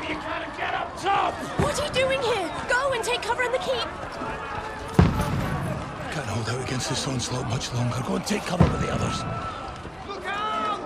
if you can and get up top! What are you doing here? Go and take cover in the keep! Can't hold out against this onslaught much longer. Go and take cover with the others. Look out!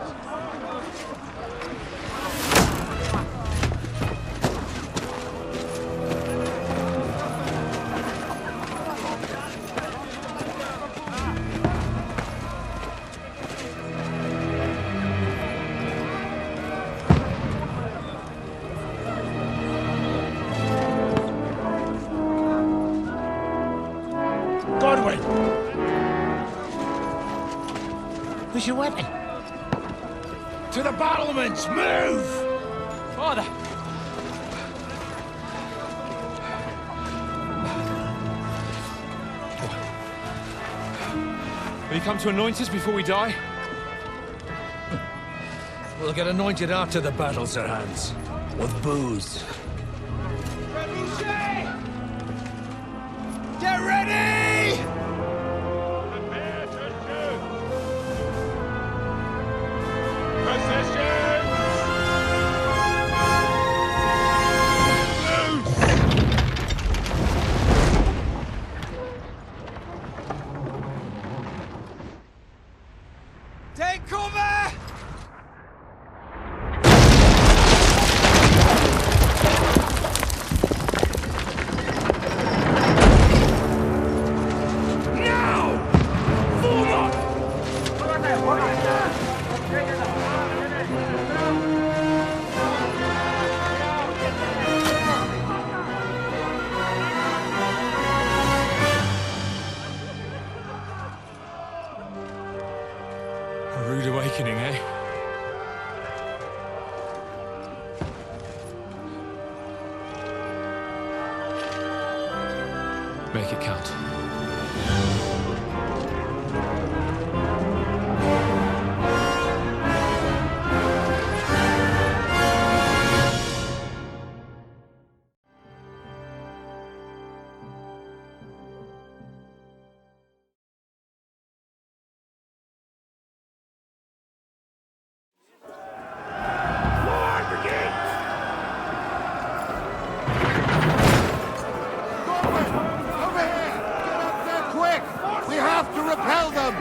Godwin! Where's your weapon? To the battlements! Move! Father! Will you come to anoint us before we die? We'll get anointed after the battles are hands. With booze. Get ready! Take cover! A rude awakening, eh? Make it count. Repel them!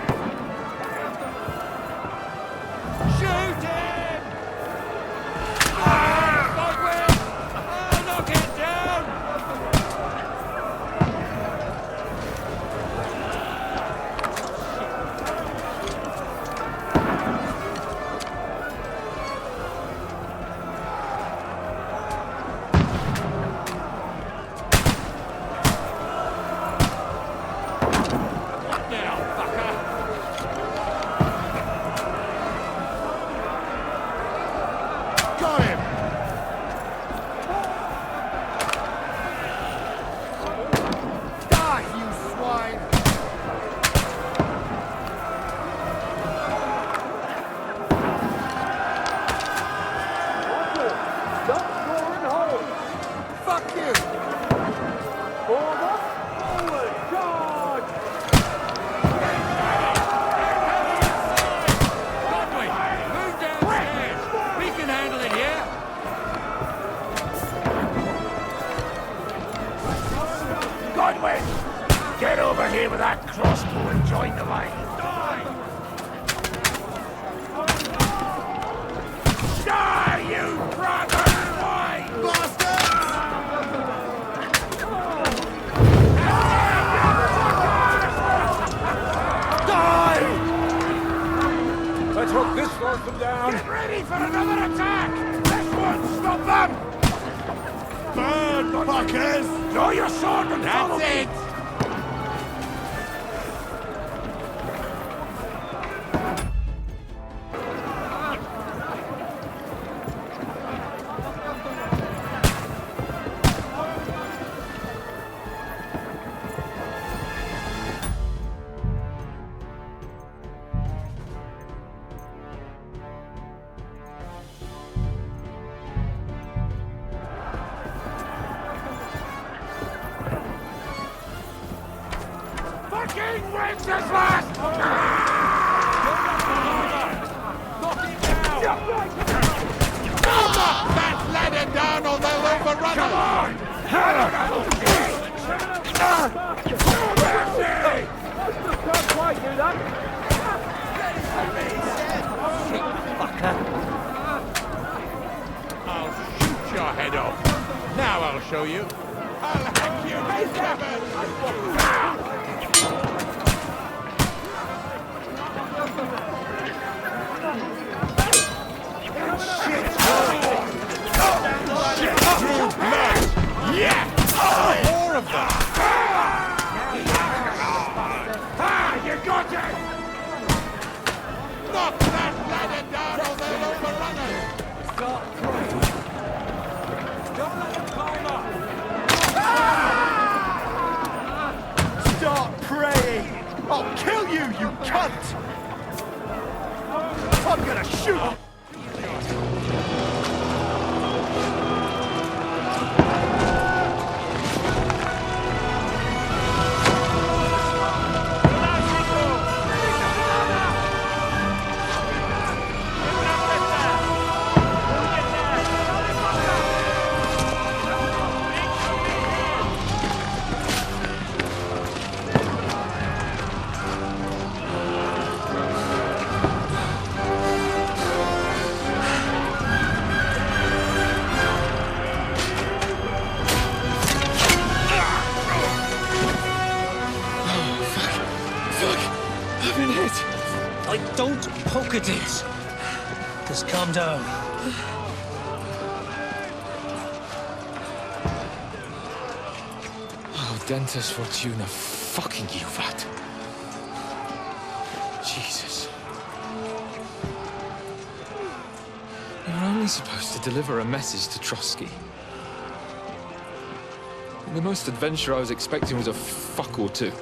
Shoot him! Godwin! Oh, knock it down! Got him! Die, you swine! Fuck you! Forward! Charge! Godwin, move downstairs! We can handle it here! Godwin! Get over here with that crossbow and join the line. Die, you brother! Let's hope this slows them down. Get ready for another attack! This won't stop them! Burn, fuckers! Draw your sword and follow That's me! it! King wins this last! Knock it down! That's lead down or they'll overrun Come us! on! Can't quite do that. I'll shoot your head off. Now I'll show you. I'll hack you to True blood! Yeah! More of that! You got it! Knock that ladder down or they'll overrun us! Start praying! I'll kill you, you cunt! I'm gonna shoot! Don't poke at it. Just calm down. Oh, Dentes Fortuna, fucking you, that. Jesus. You're only supposed to deliver a message to Trotsky. The most adventure I was expecting was a fuck or two.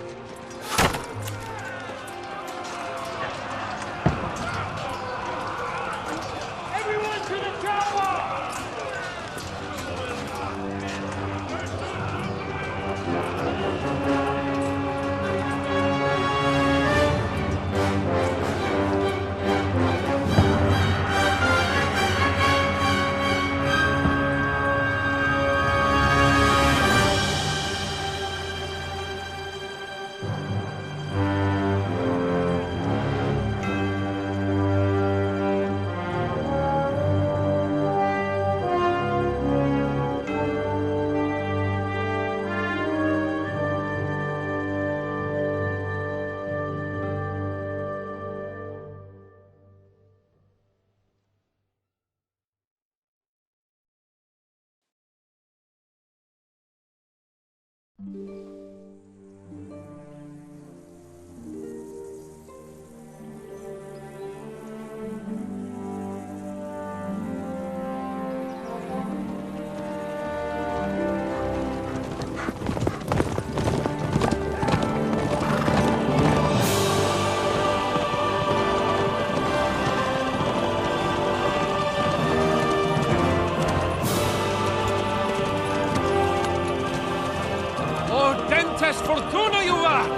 Dentes Fortuna, you vat!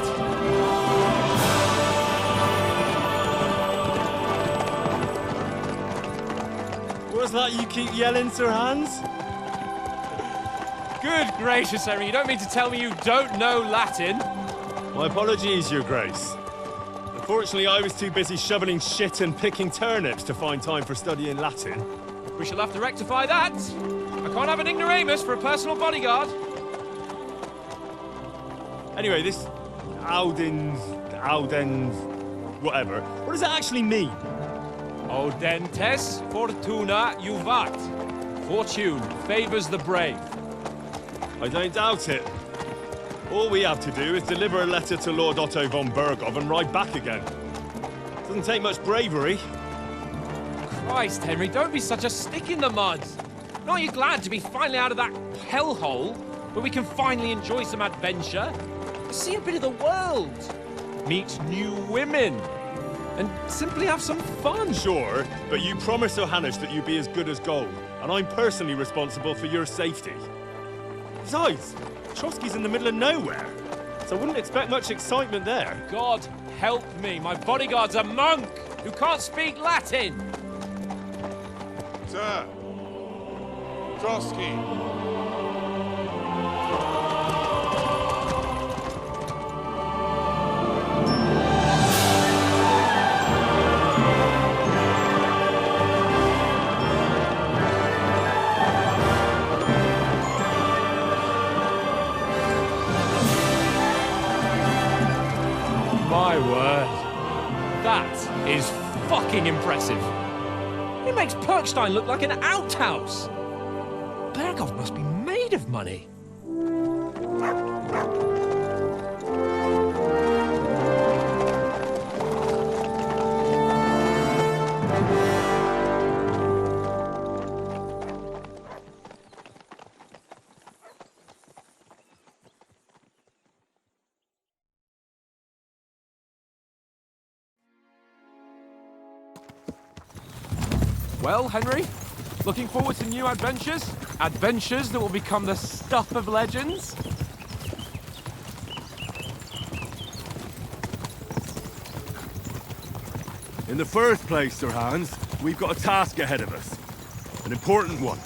What's that you keep yelling, Sir Hans? Good gracious, Henry, you don't mean to tell me you don't know Latin? My apologies, Your Grace. Unfortunately, I was too busy shoveling shit and picking turnips to find time for studying Latin. We shall have to rectify that. I can't have an ignoramus for a personal bodyguard. Anyway, this Audens, whatever. What does that actually mean? O Dentes Fortuna Juvat. Fortune favors the brave. I don't doubt it. All we have to do is deliver a letter to Lord Otto von Bergov and ride back again. Doesn't take much bravery. Christ, Henry, don't be such a stick in the mud. Aren't you glad to be finally out of that hellhole where we can finally enjoy some adventure? See a bit of the world, meet new women, and simply have some fun. Sure, but you promised Johannes that you'd be as good as gold, and I'm personally responsible for your safety. Besides, Trotsky's in the middle of nowhere, so I wouldn't expect much excitement there. God help me, my bodyguard's a monk who can't speak Latin. Sir! Trotsky. My word. That is fucking impressive. It makes Perkstein look like an outhouse. Berghoff must be made of money. Well, Henry, looking forward to new adventures? Adventures that will become the stuff of legends? In the first place, Sir Hans, we've got a task ahead of us. An important one,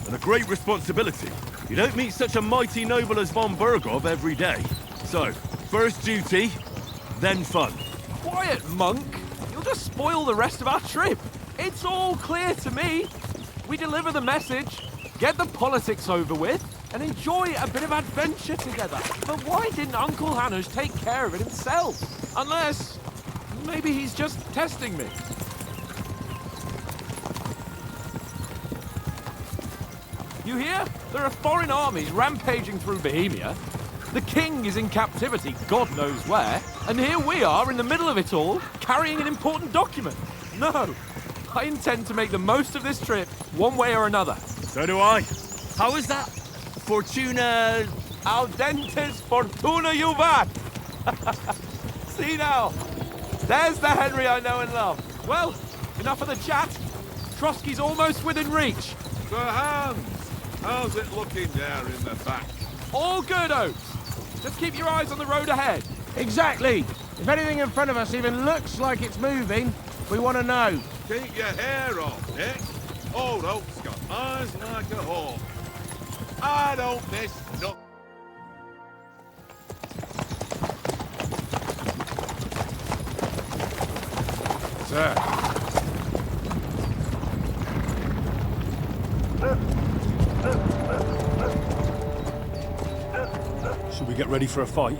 and a great responsibility. You don't meet such a mighty noble as von Berghoff every day. So, first duty, then fun. Quiet, monk! You'll just spoil the rest of our trip. It's all clear to me. We deliver the message, get the politics over with, and enjoy a bit of adventure together. But why didn't Uncle Hanush take care of it himself? Unless, maybe he's just testing me. You hear? There are foreign armies rampaging through Bohemia. The king is in captivity, God knows where, and here we are in the middle of it all, carrying an important document. No, I intend to make the most of this trip, one way or another. So do I. How is that? Fortuna... Audentes fortuna juvat! See now, there's the Henry I know and love. Well, enough of the chat. Trotsky's almost within reach. Sir Hans, how's it looking there in the back? All good, Oates. Just keep your eyes on the road ahead. Exactly. If anything in front of us even looks like it's moving, we want to know. Keep your hair on, Nick. Old Oak's got eyes like a hawk. I don't miss nothing. Sir. Should we get ready for a fight?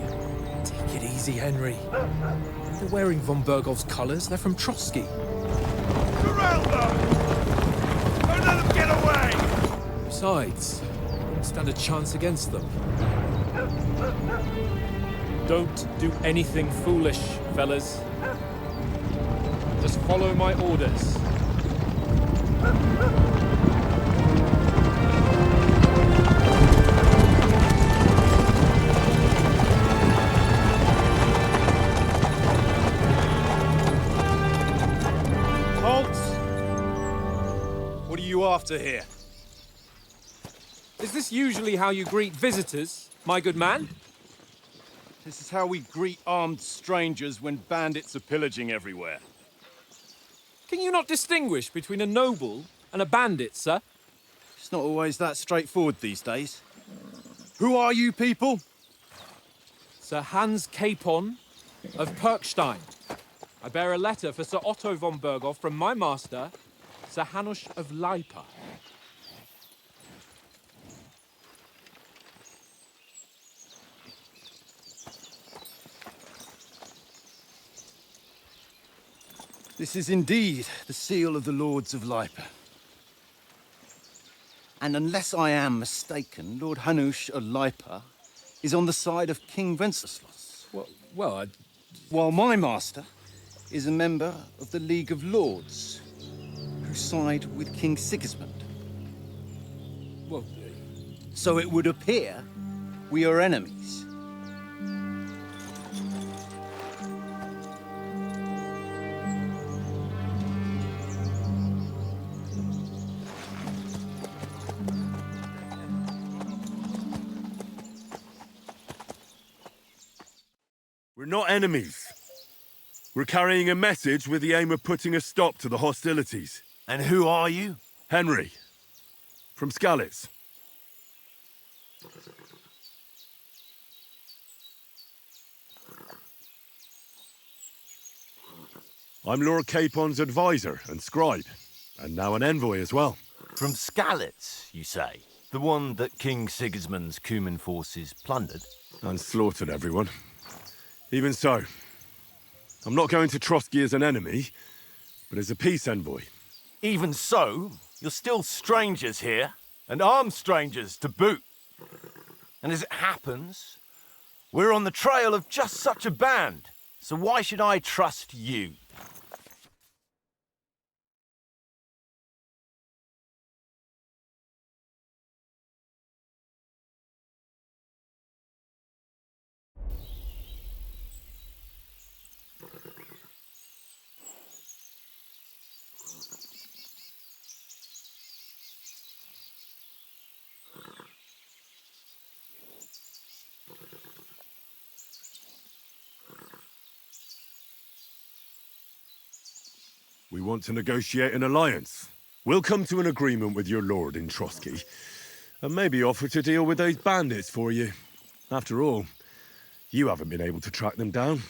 Take it easy, Henry. They're wearing von Berghoff's colours. They're from Trotsky. Surround them! Don't let them get away! Besides, don't stand a chance against them. Don't do anything foolish, fellas. Just follow my orders. What are you after here? Is this usually how you greet visitors, my good man? This is how we greet armed strangers when bandits are pillaging everywhere. Can you not distinguish between a noble and a bandit, sir? It's not always that straightforward these days. Who are you people? Sir Hans Capon of Perkstein. I bear a letter for Sir Otto von Berghoff from my master, Sir Hanush of Lipa. This is indeed the seal of the Lords of Lipa. And unless I am mistaken, Lord Hanush of Lipa is on the side of King Wenceslas. Well, While my master is a member of the League of Lords, who side with King Sigismund. well, So it would appear we are enemies. We're not enemies. We're carrying a message with the aim of putting a stop to the hostilities. And who are you? Henry, from Skalitz. I'm Lord Capon's advisor and scribe, and now an envoy as well. From Skalitz, you say? The one that King Sigismund's Cuman forces plundered? And slaughtered everyone. Even so, I'm not going to Trotsky as an enemy, but as a peace envoy. Even so, you're still strangers here, and armed strangers to boot. And as it happens, we're on the trail of just such a band, so why should I trust you? We want to negotiate an alliance. We'll come to an agreement with your lord in Trotsky, and maybe offer to deal with those bandits for you. After all, you haven't been able to track them down.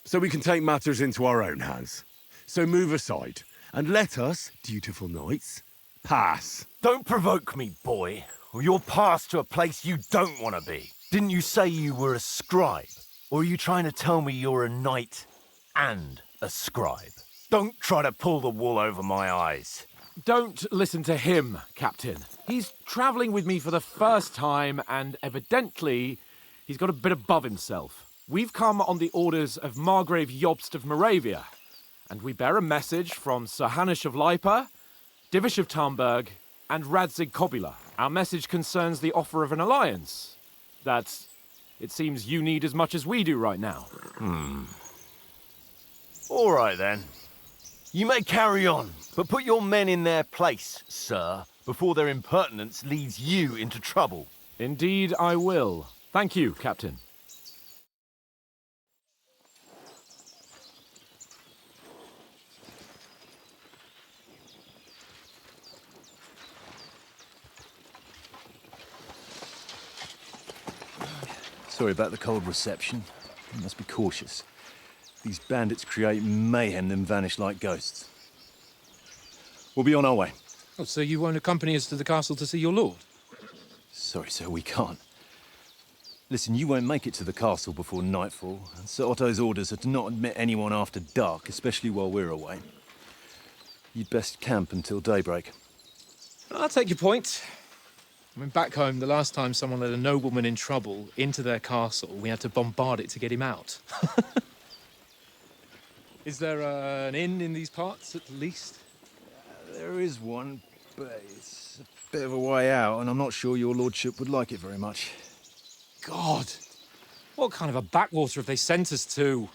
So we can take matters into our own hands. So move aside, and let us, dutiful knights, pass. Don't provoke me, boy, or you'll pass to a place you don't want to be. Didn't you say you were a scribe? Or are you trying to tell me you're a knight and a scribe? Don't try to pull the wool over my eyes. Don't listen to him, Captain. He's travelling with me for the first time, and evidently, he's got a bit above himself. We've come on the orders of Margrave Jobst of Moravia, and we bear a message from Sir Hanush of Lipa, Divish of Tarnberg, and Radzig Kobula. Our message concerns the offer of an alliance that it seems you need as much as we do right now. All right, then. You may carry on, but put your men in their place, sir, before their impertinence leads you into trouble. Indeed, I will. Thank you, Captain. Sorry about the cold reception. You must be cautious. These bandits create mayhem, then vanish like ghosts. We'll be on our way. Oh, so you won't accompany us to the castle to see your lord? Sorry, sir, we can't. Listen, you won't make it to the castle before nightfall, and Sir Otto's orders are to not admit anyone after dark, especially while we're away. You'd best camp until daybreak. I'll take your point. I mean, back home, the last time someone let a nobleman in trouble into their castle, we had to bombard it to get him out. Is there an inn in these parts, at least? There is one, but it's a bit of a way out, and I'm not sure your lordship would like it very much. God! What kind of a backwater have they sent us to?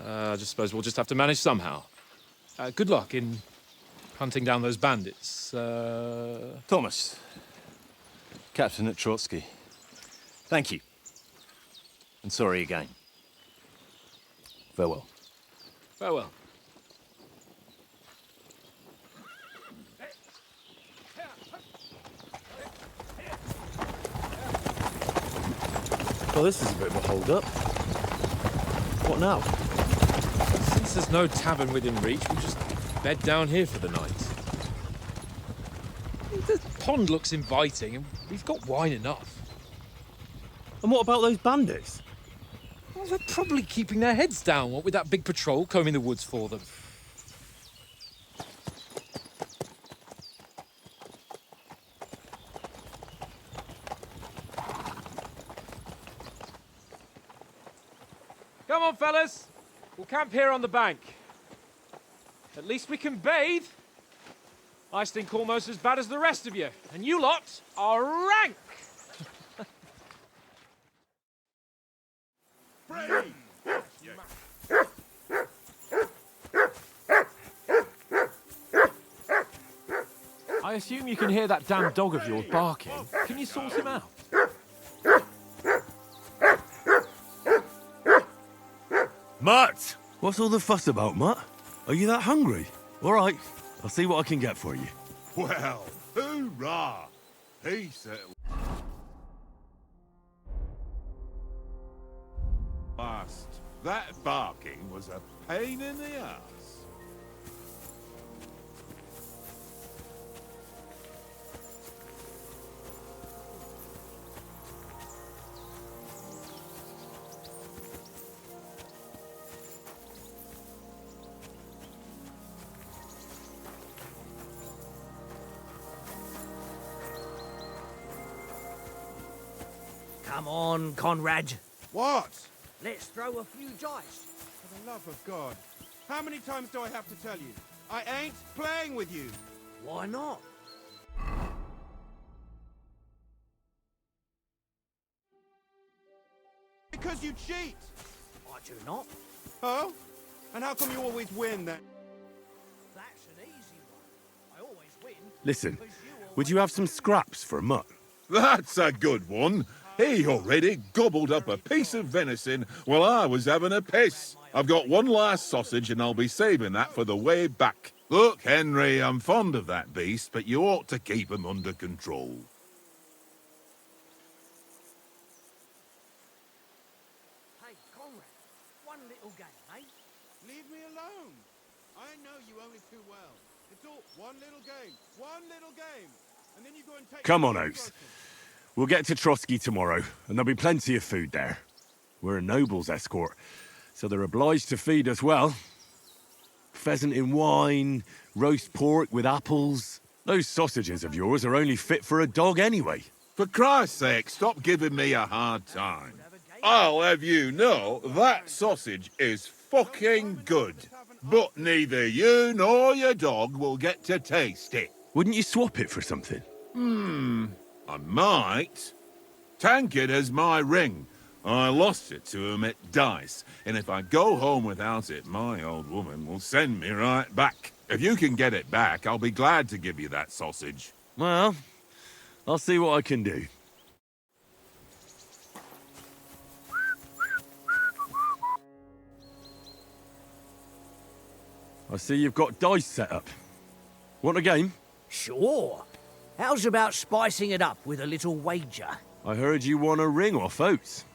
I just suppose we'll just have to manage somehow. Good luck in hunting down those bandits. Thomas, Captain at Trotsky. Thank you. And sorry again. Farewell. Farewell. Well, this is a bit of a hold-up. What now? Since there's no tavern within reach, we'll just bed down here for the night. The pond looks inviting, and we've got wine enough. And what about those bandits? Well, they're probably keeping their heads down, what with that big patrol combing the woods for them. Come on, fellas. We'll camp here on the bank. At least we can bathe. I stink almost as bad as the rest of you, and you lot are rank. I assume you can hear that damn dog of yours barking. Can you sort him out? Mutt! What's all the fuss about, Mutt? Are you that hungry? All right, I'll see what I can get for you. Well, hoorah! He settled. Last, that barking was a pain in the ass. Come on, Conrad. What? Let's throw a few dice. For the love of God. How many times do I have to tell you? I ain't playing with you. Why not? Because you cheat. I do not. Oh? And how come you always win then? That's an easy one. I always win. Listen, would you have some scraps for a mutt? That's a good one. He already gobbled up a piece of venison while I was having a piss. I've got one last sausage and I'll be saving that for the way back. Look, Henry, I'm fond of that beast, but you ought to keep him under control. Hey, Conrad, one little game, eh? Leave me alone. I know you only too well. It's all one little game. One little game. And then you go and take... Come on, Oates. We'll get to Trotsky tomorrow, and there'll be plenty of food there. We're a noble's escort, so they're obliged to feed us well. Pheasant in wine, roast pork with apples. Those sausages of yours are only fit for a dog anyway. For Christ's sake, stop giving me a hard time. I'll have you know that sausage is fucking good. But neither you nor your dog will get to taste it. Wouldn't you swap it for something? I might. Tankard has my ring. I lost it to him at dice, and if I go home without it, my old woman will send me right back. If you can get it back, I'll be glad to give you that sausage. Well, I'll see what I can do. I see you've got dice set up. Want a game? Sure. How's about spicing it up with a little wager? I heard you won a ring off Oates.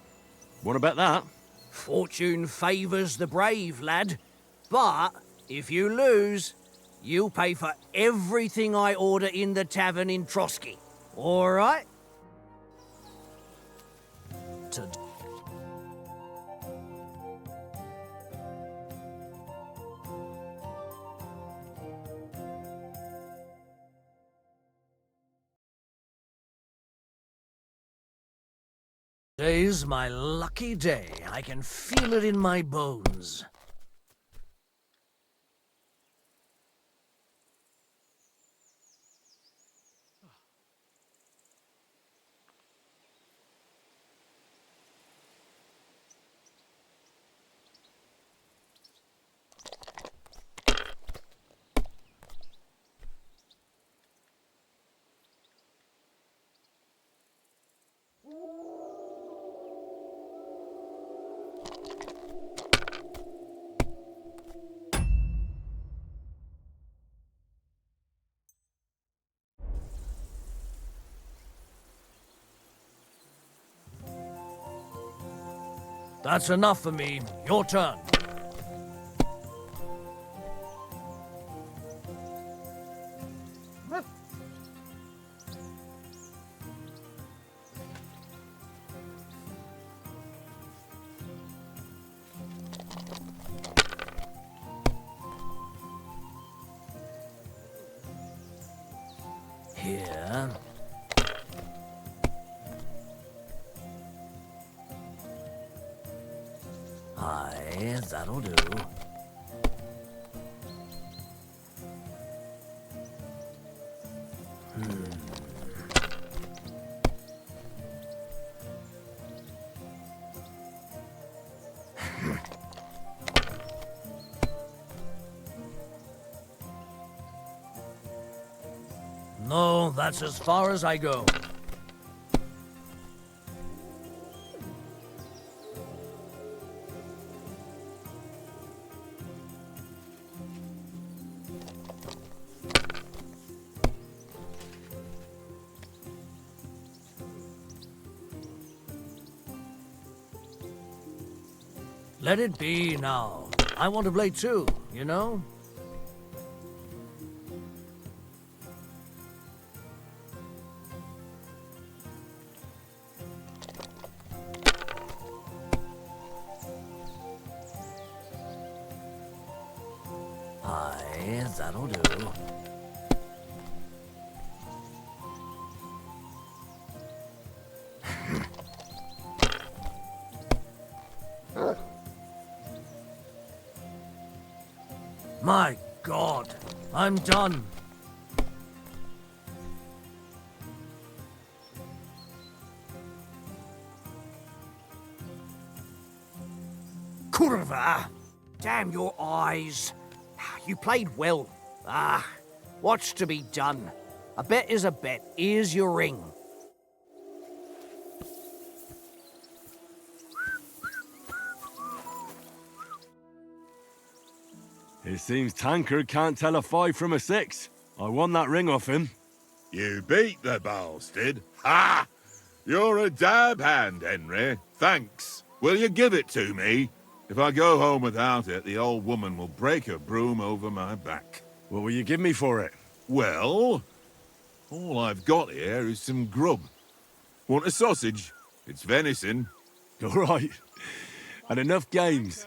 What about that? Fortune favours the brave, lad. But if you lose, you'll pay for everything I order in the tavern in Trotsky. All right? Today's my lucky day. I can feel it in my bones. That's enough for me. Your turn. Here. Aye, that'll do. No, that's as far as I go. Let it be now. I want to play too, you know? Aye, that'll do. My God, I'm done. Kurva! Damn your eyes. You played well. What's to be done? A bet is a bet. Here's your ring. It seems Tankard can't tell a 5 from a 6. I won that ring off him. You beat the bastard. Ha! You're a dab hand, Henry. Thanks. Will you give it to me? If I go home without it, the old woman will break her broom over my back. What will you give me for it? Well, all I've got here is some grub. Want a sausage? It's venison. All right. And enough games.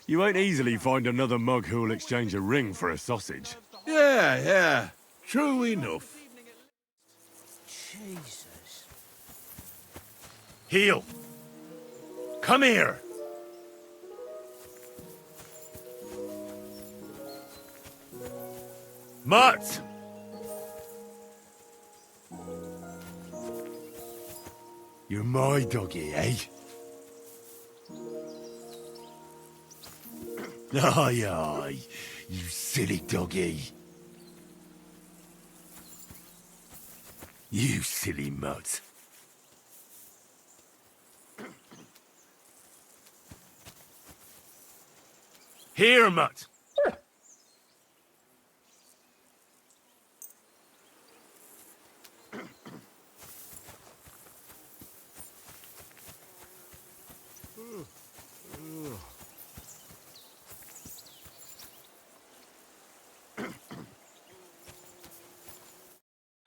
You won't easily find another mug who'll exchange a ring for a sausage. Yeah. True enough. Jesus. Heel! Come here! Mutt! You're my doggy, eh? Aye, aye, you silly doggy. You silly mutt. Here, Mutt!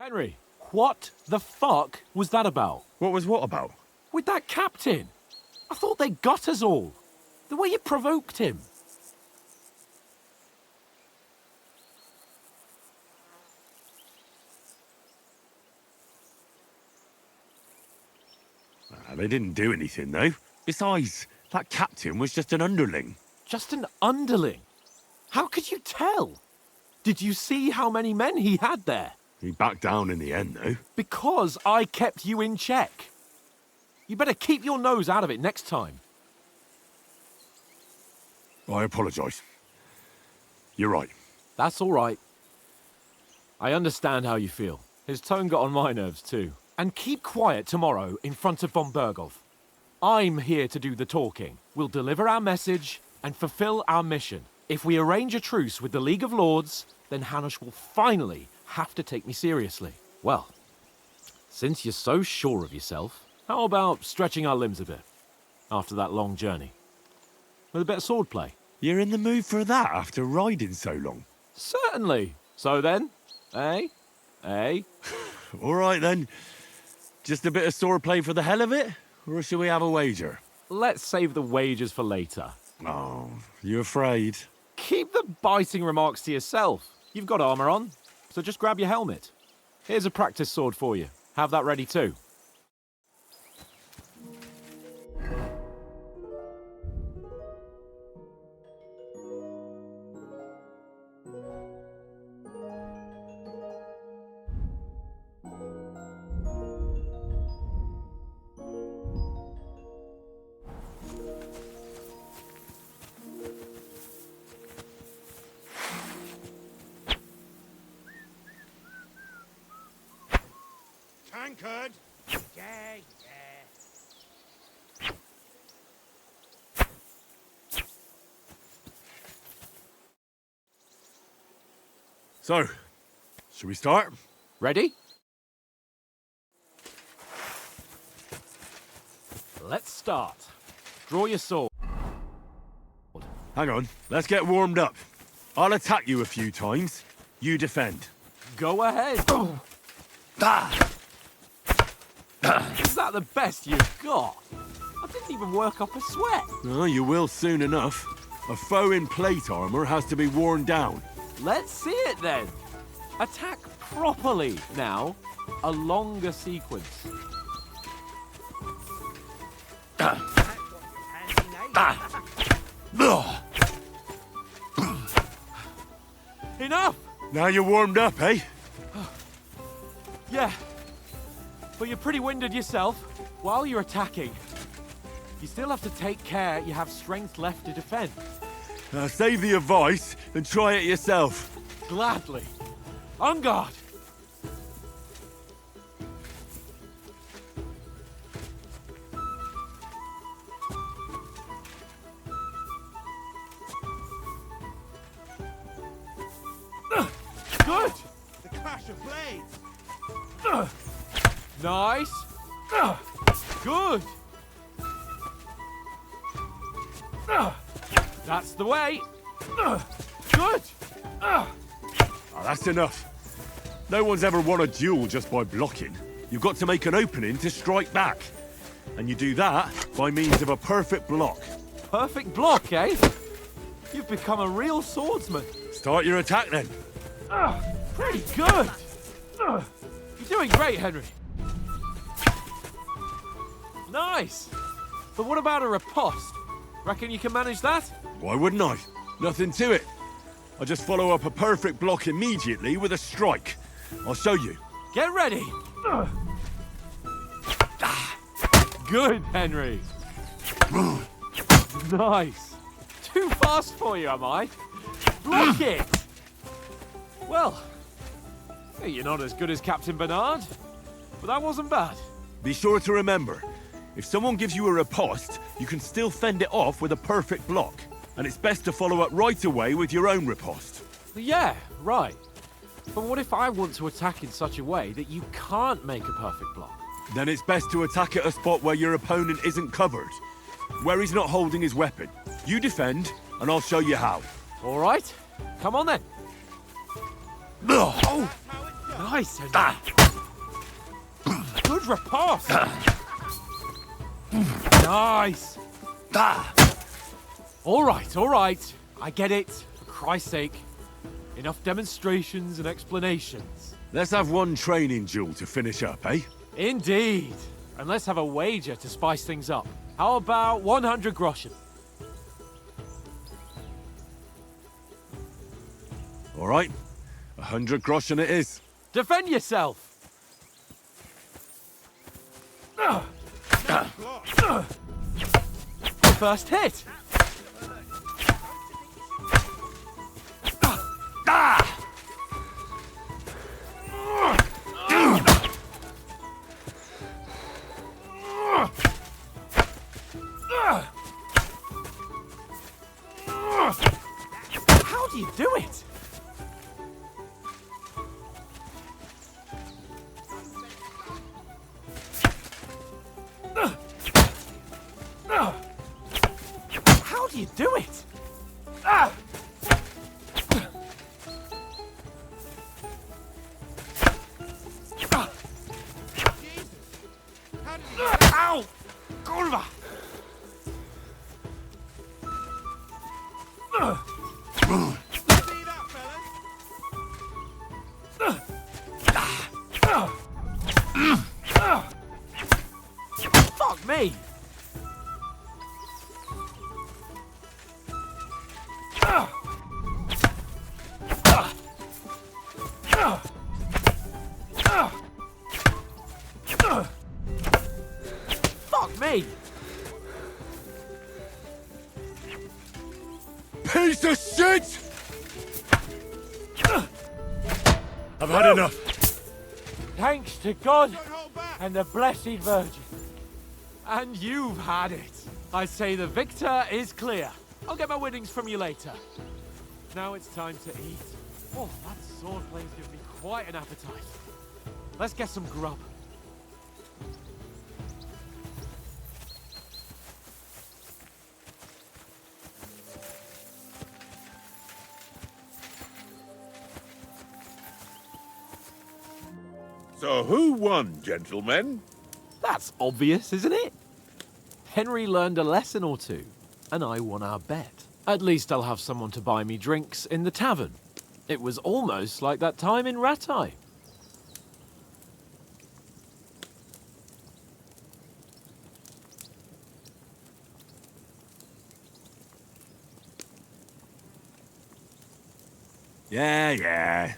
Henry, what the fuck was that about? What was what about? With that captain? I thought they got us all. The way you provoked him. They didn't do anything, though. Besides, that captain was just an underling. Just an underling? How could you tell? Did you see how many men he had there? He backed down in the end, though. Because I kept you in check. You better keep your nose out of it next time. I apologise. You're right. That's all right. I understand how you feel. His tone got on my nerves too. And keep quiet tomorrow in front of von Berghoff. I'm here to do the talking. We'll deliver our message and fulfill our mission. If we arrange a truce with the League of Lords, then Hanush will finally have to take me seriously. Well, since you're so sure of yourself, how about stretching our limbs a bit after that long journey? With a bit of swordplay. You're in the mood for that after riding so long? Certainly. So then, eh? All right then. Just a bit of swordplay for the hell of it? Or shall we have a wager? Let's save the wagers for later. Oh, you afraid? Keep the biting remarks to yourself. You've got armor on, so just grab your helmet. Here's a practice sword for you. Have that ready too. Tankard! Yeah. So, should we start? Ready? Let's start. Draw your sword. Hang on, let's get warmed up. I'll attack you a few times. You defend. Go ahead. Is that the best you've got? I didn't even work up a sweat. Oh, you will soon enough. A foe in plate armor has to be worn down. Let's see it then. Attack properly now. A longer sequence. Enough! Now you're warmed up, eh? Yeah. But you're pretty winded yourself. While you're attacking, you still have to take care you have strength left to defend. Save the advice and try it yourself. Gladly. On guard! Good! The clash of blades! Nice! Good! That's the way! Good! Oh, that's enough. No one's ever won a duel just by blocking. You've got to make an opening to strike back. And you do that by means of a perfect block. Perfect block, eh? You've become a real swordsman. Start your attack then. Pretty good! You're doing great, Henry. Nice! But what about a riposte? Reckon you can manage that? Why wouldn't I? Nothing to it. I just follow up a perfect block immediately with a strike. I'll show you. Get ready! Good, Henry. Nice. Too fast for you, am I? Block it! Well, you're not as good as Captain Bernard, but that wasn't bad. Be sure to remember, if someone gives you a riposte, you can still fend it off with a perfect block. And it's best to follow up right away with your own riposte. Yeah, right. But what if I want to attack in such a way that you can't make a perfect block? Then it's best to attack at a spot where your opponent isn't covered. Where he's not holding his weapon. You defend, and I'll show you how. All right. Come on then. Oh, nice, Henry. Good riposte. Nice. All right. I get it. For Christ's sake. Enough demonstrations and explanations. Let's have one training duel to finish up, eh? Indeed. And let's have a wager to spice things up. How about 100 groschen? All right. 100 groschen it is. Defend yourself! First hit! How do you do it? How do you do it? Ow! Kurwa! See that, fellas? Fuck me! Fuck me! Piece of shit! I've had enough. Thanks to God Don't hold back! and the Blessed Virgin. And you've had it. I say the victor is clear. I'll get my winnings from you later. Now it's time to eat. Oh, that sword play's given me quite an appetite. Let's get some grub. So who won, gentlemen? That's obvious, isn't it? Henry learned a lesson or two, and I won our bet. At least I'll have someone to buy me drinks in the tavern. It was almost like that time in Rattay. Yeah.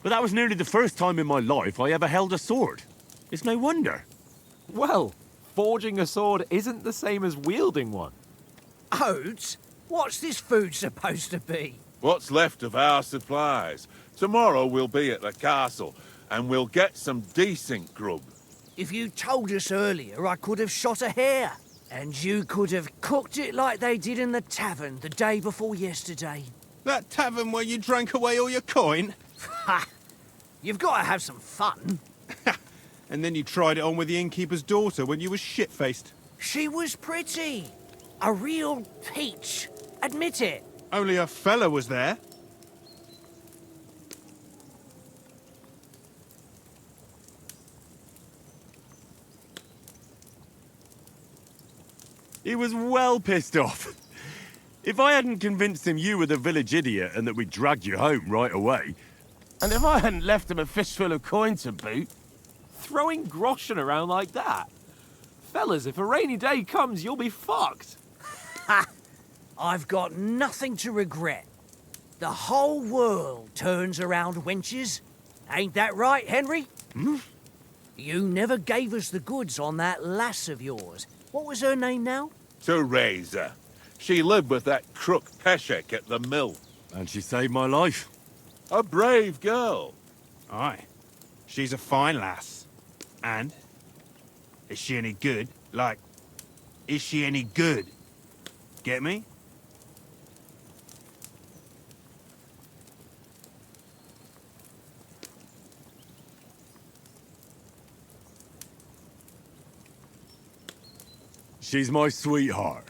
But that was nearly the first time in my life I ever held a sword. It's no wonder. Well, forging a sword isn't the same as wielding one. Oats? What's this food supposed to be? What's left of our supplies. Tomorrow we'll be at the castle, and we'll get some decent grub. If you told us earlier, I could have shot a hare. And you could have cooked it like they did in the tavern the day before yesterday. That tavern where you drank away all your coin? Ha! You've got to have some fun. And then you tried it on with the innkeeper's daughter when you were shit-faced. She was pretty. A real peach. Admit it. Only a fella was there. He was well pissed off. If I hadn't convinced him you were the village idiot and that we'd dragged you home right away... And if I hadn't left him a fistful of coin to boot... Throwing groschen around like that? Fellas, if a rainy day comes, you'll be fucked. Ha! I've got nothing to regret. The whole world turns around wenches. Ain't that right, Henry? Hmm? You never gave us the goods on that lass of yours. What was her name now? Teresa. She lived with that crook Peshek at the mill. And she saved my life. A brave girl. Aye. She's a fine lass. And? Is she any good? Like, is she any good? Get me? She's my sweetheart.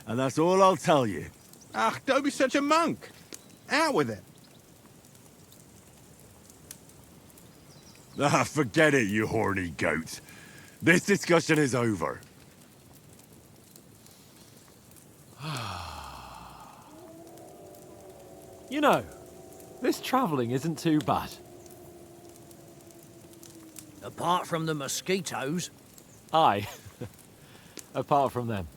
And that's all I'll tell you. Ach, don't be such a monk. Out with it. Ah, forget it, you horny goat. This discussion is over. You know, this travelling isn't too bad. Apart from the mosquitoes. Aye. Apart from them.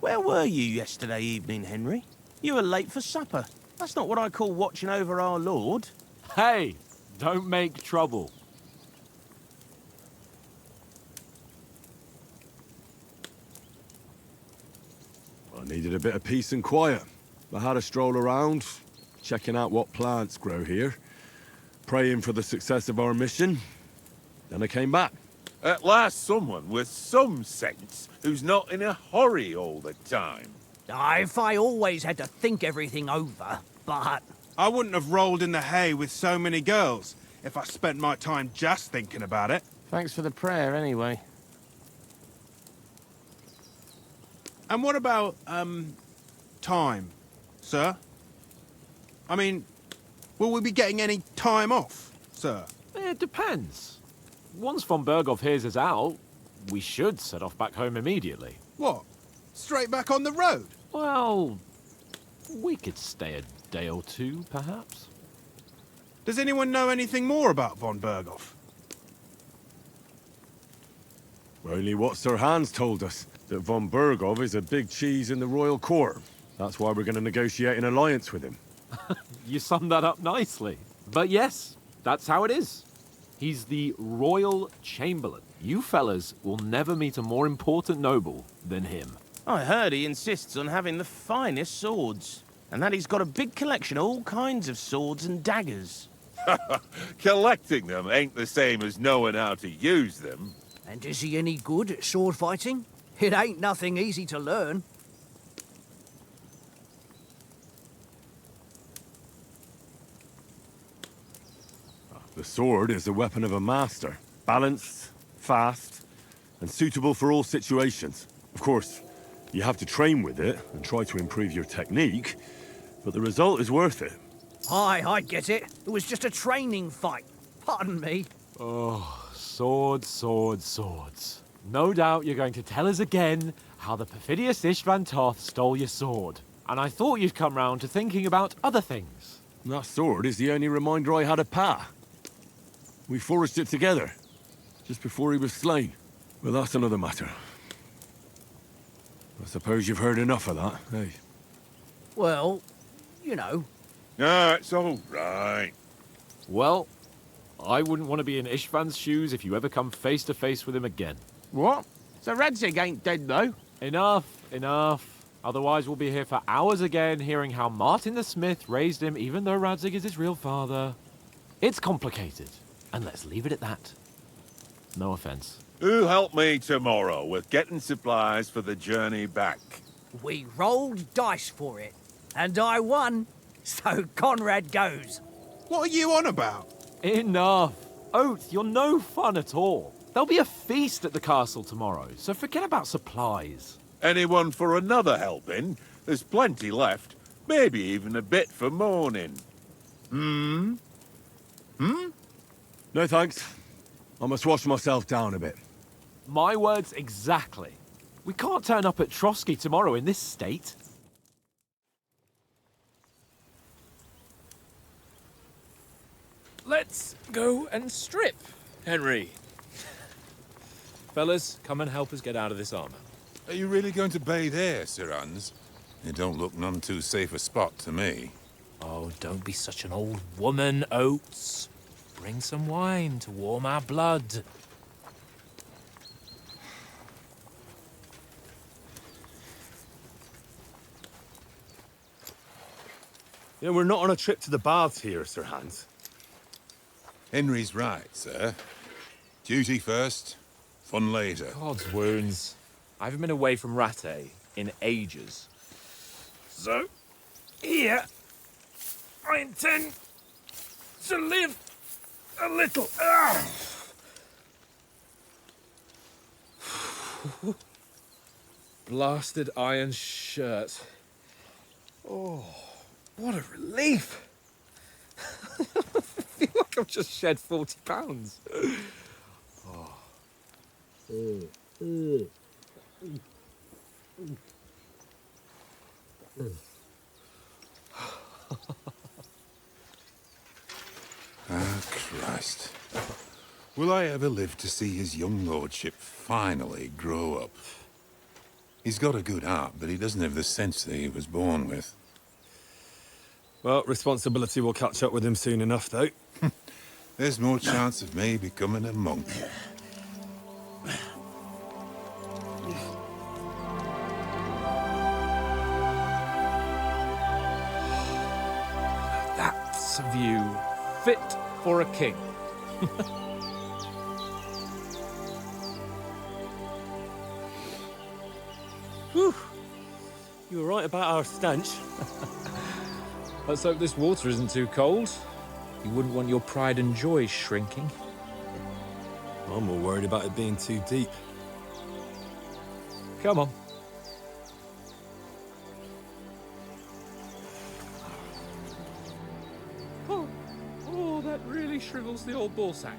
Where were you yesterday evening, Henry? You were late for supper. That's not what I call watching over our lord. Hey, don't make trouble. I needed a bit of peace and quiet. I had a stroll around, checking out what plants grow here, praying for the success of our mission. Then I came back. At last someone with some sense who's not in a hurry all the time. If I always had to think everything over, but... I wouldn't have rolled in the hay with so many girls if I spent my time just thinking about it. Thanks for the prayer, anyway. And what about, time, sir? I mean, will we be getting any time off, sir? It depends. Once von Berghoff hears us out, we should set off back home immediately. What? Straight back on the road? Well, we could stay a day or two, perhaps. Does anyone know anything more about von Berghoff? Only what Sir Hans told us, that von Berghoff is a big cheese in the royal court. That's why we're going to negotiate an alliance with him. You summed that up nicely. But yes, that's how it is. He's the royal chamberlain. You fellas will never meet a more important noble than him. I heard he insists on having the finest swords, and that he's got a big collection of all kinds of swords and daggers. Collecting them ain't the same as knowing how to use them. And is he any good at sword fighting? It ain't nothing easy to learn. The sword is the weapon of a master. Balanced, fast, and suitable for all situations. Of course, you have to train with it and try to improve your technique, but the result is worth it. Aye, I get it. It was just a training fight. Pardon me. Oh, swords, swords, swords. No doubt you're going to tell us again how the perfidious Ishvan Toth stole your sword. And I thought you'd come round to thinking about other things. That sword is the only reminder I had of Pa. We forged it together, just before he was slain. But that's another matter. I suppose you've heard enough of that, eh? Well, you know. No, it's all right. Well, I wouldn't want to be in Ishvan's shoes if you ever come face to face with him again. What? So Radzig ain't dead, though? Enough, enough. Otherwise we'll be here for hours again hearing how Martin the Smith raised him even though Radzig is his real father. It's complicated, and let's leave it at that. No offense. Who'll help me tomorrow with getting supplies for the journey back? We rolled dice for it, and I won. So Conrad goes. What are you on about? Enough. Oath, you're no fun at all. There'll be a feast at the castle tomorrow, so forget about supplies. Anyone for another helping? There's plenty left. Maybe even a bit for morning. Hmm? No thanks. I must wash myself down a bit. My words exactly. We can't turn up at Trotsky tomorrow in this state. Let's go and strip, Henry. Fellas, come and help us get out of this armor. Are you really going to bathe here, Sir Hans? It don't look none too safe a spot to me. Oh, don't be such an old woman, Oates. Bring some wine to warm our blood. You know, we're not on a trip to the baths here, Sir Hans. Henry's right, sir. Duty first, fun later. God's wounds. I haven't been away from Rattay in ages. So, here, I intend to live a little. Blasted iron shirt. Oh, what a relief. I feel like I've just shed 40 pounds. Ah, Christ. Will I ever live to see his young lordship finally grow up? He's got a good heart, but he doesn't have the sense that he was born with. Well, responsibility will catch up with him soon enough, though. There's more chance of me becoming a monk. That's a view fit for a king. Whew. You were right about our stench. Let's hope this water isn't too cold. You wouldn't want your pride and joy shrinking. I'm more worried about it being too deep. Come on. Oh, that really shrivels the old ball sack.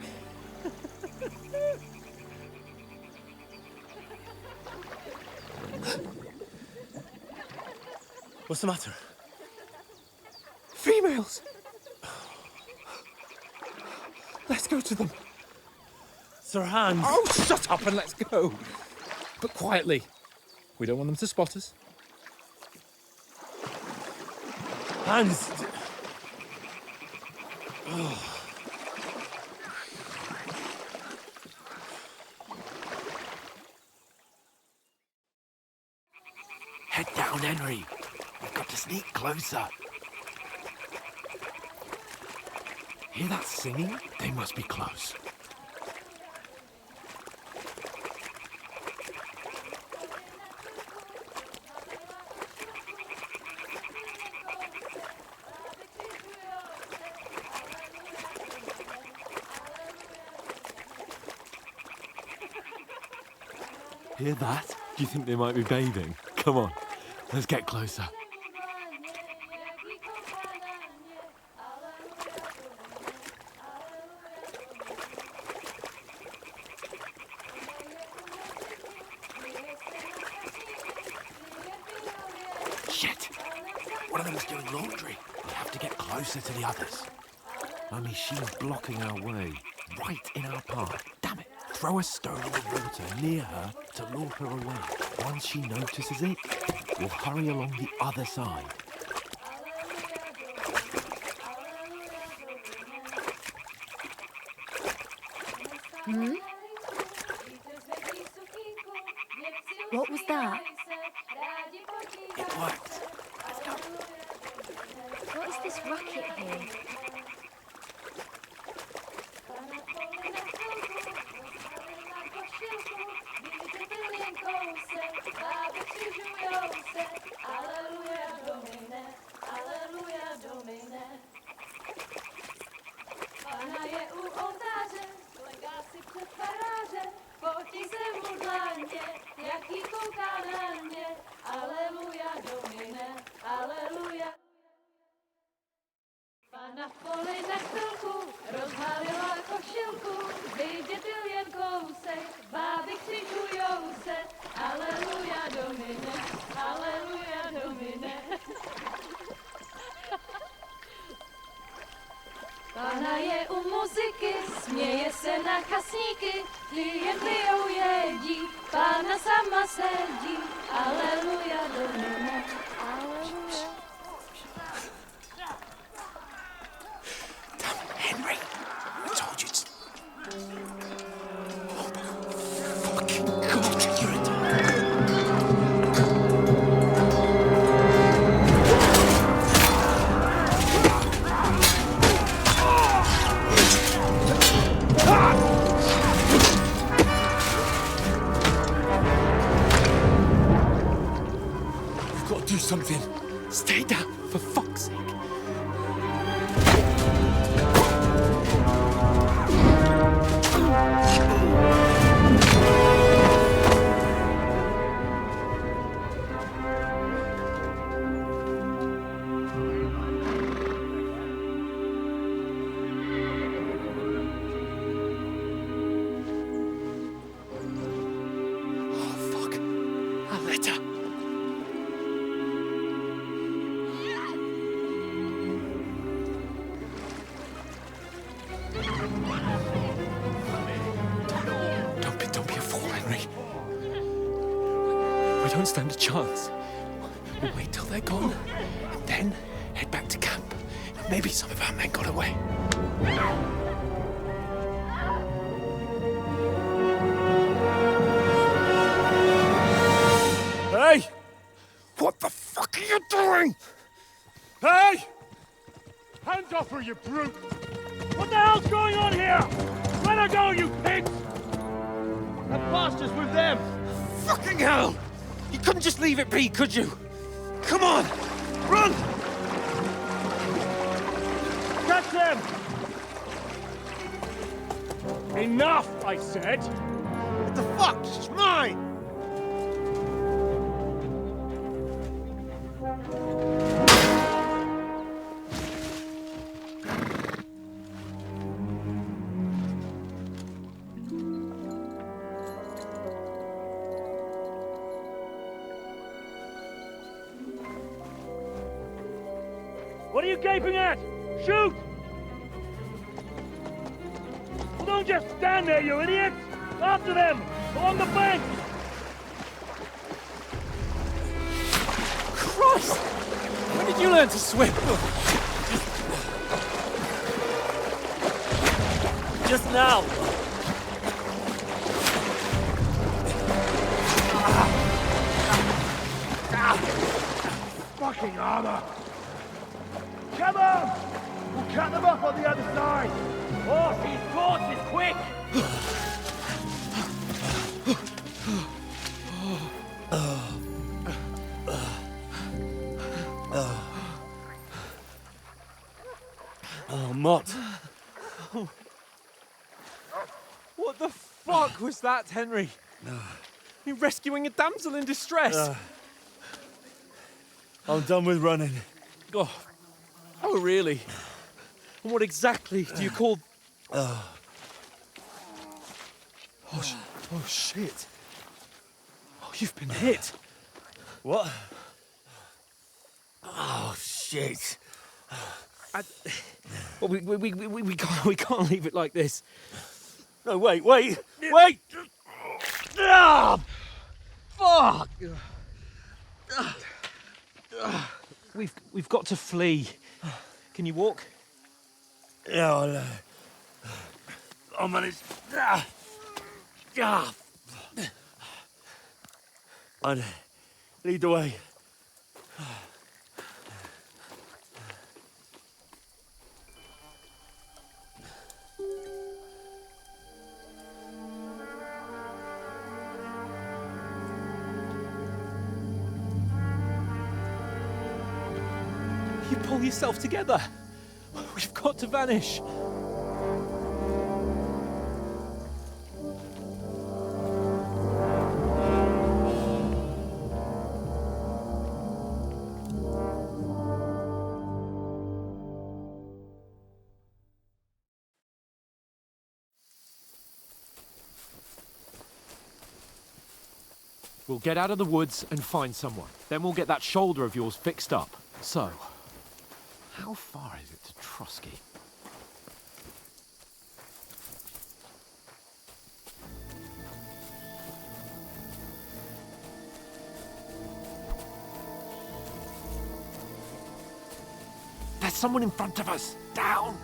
What's the matter? Females! Let's go to them. Sir Hans! Oh, shut up and let's go. But quietly. We don't want them to spot us. Hans! Head down, Henry. We've got to sneak closer. Hear that singing? They must be close. Hear that? Do you think they might be bathing? Come on, let's get closer. one of them's doing laundry. We have to get closer to the others. Only she's blocking our way, right in our path. Damn it! Throw a stone in the water near her to lure her away. Once she notices it, we'll hurry along the other side. Hmm? What was that? It worked. What is this racket here? Pana v poli na chvilku rozhalila košilku, vydětil jen kousek, báby křičujou se, aleluja domine, aleluja domine. Pana je u muziky, směje se na chasníky, ty jen pijou jedí, Pána sama sedí, aleluja domine, aleluja. Henry, I told you to... Oh my fucking God, you're a... You've got to do something. Stay down, for fuck's sake. Don't be a fool, Henry. We don't stand a chance. We'll wait till they're gone, and then head back to camp. Maybe some of our men got away. Hey! What the fuck are you doing? Hey! Hands off her, you brute! What the hell's going on here? Let her go, you pigs! That bastard's with them! Fucking hell! You couldn't just leave it be, could you? Come on! Run! Catch them! Enough, I said! What the fuck? She's mine! What are you gaping at? Shoot! Well, don't just stand there, you idiots! After them! Along the bank! Christ! When did you learn to swim? Just now! Fucking armor! Come on! We'll cut them off on the other side! Horses, quick! Oh, Mott. What the fuck was that, Henry? You rescuing a damsel in distress? I'm done with running. Oh, really? And what exactly do you call... Oh, shit. Oh, you've been hit. What? Oh, shit. Shit. Well, we can't leave it like this. No, wait! Ah! Fuck! We've got to flee. Can you walk? Yeah, I'll manage. I'd lead the way. You pull yourself together. We've got to vanish. We'll get out of the woods and find someone. Then we'll get that shoulder of yours fixed up. So, how far is it to Trotsky? There's someone in front of us! Down!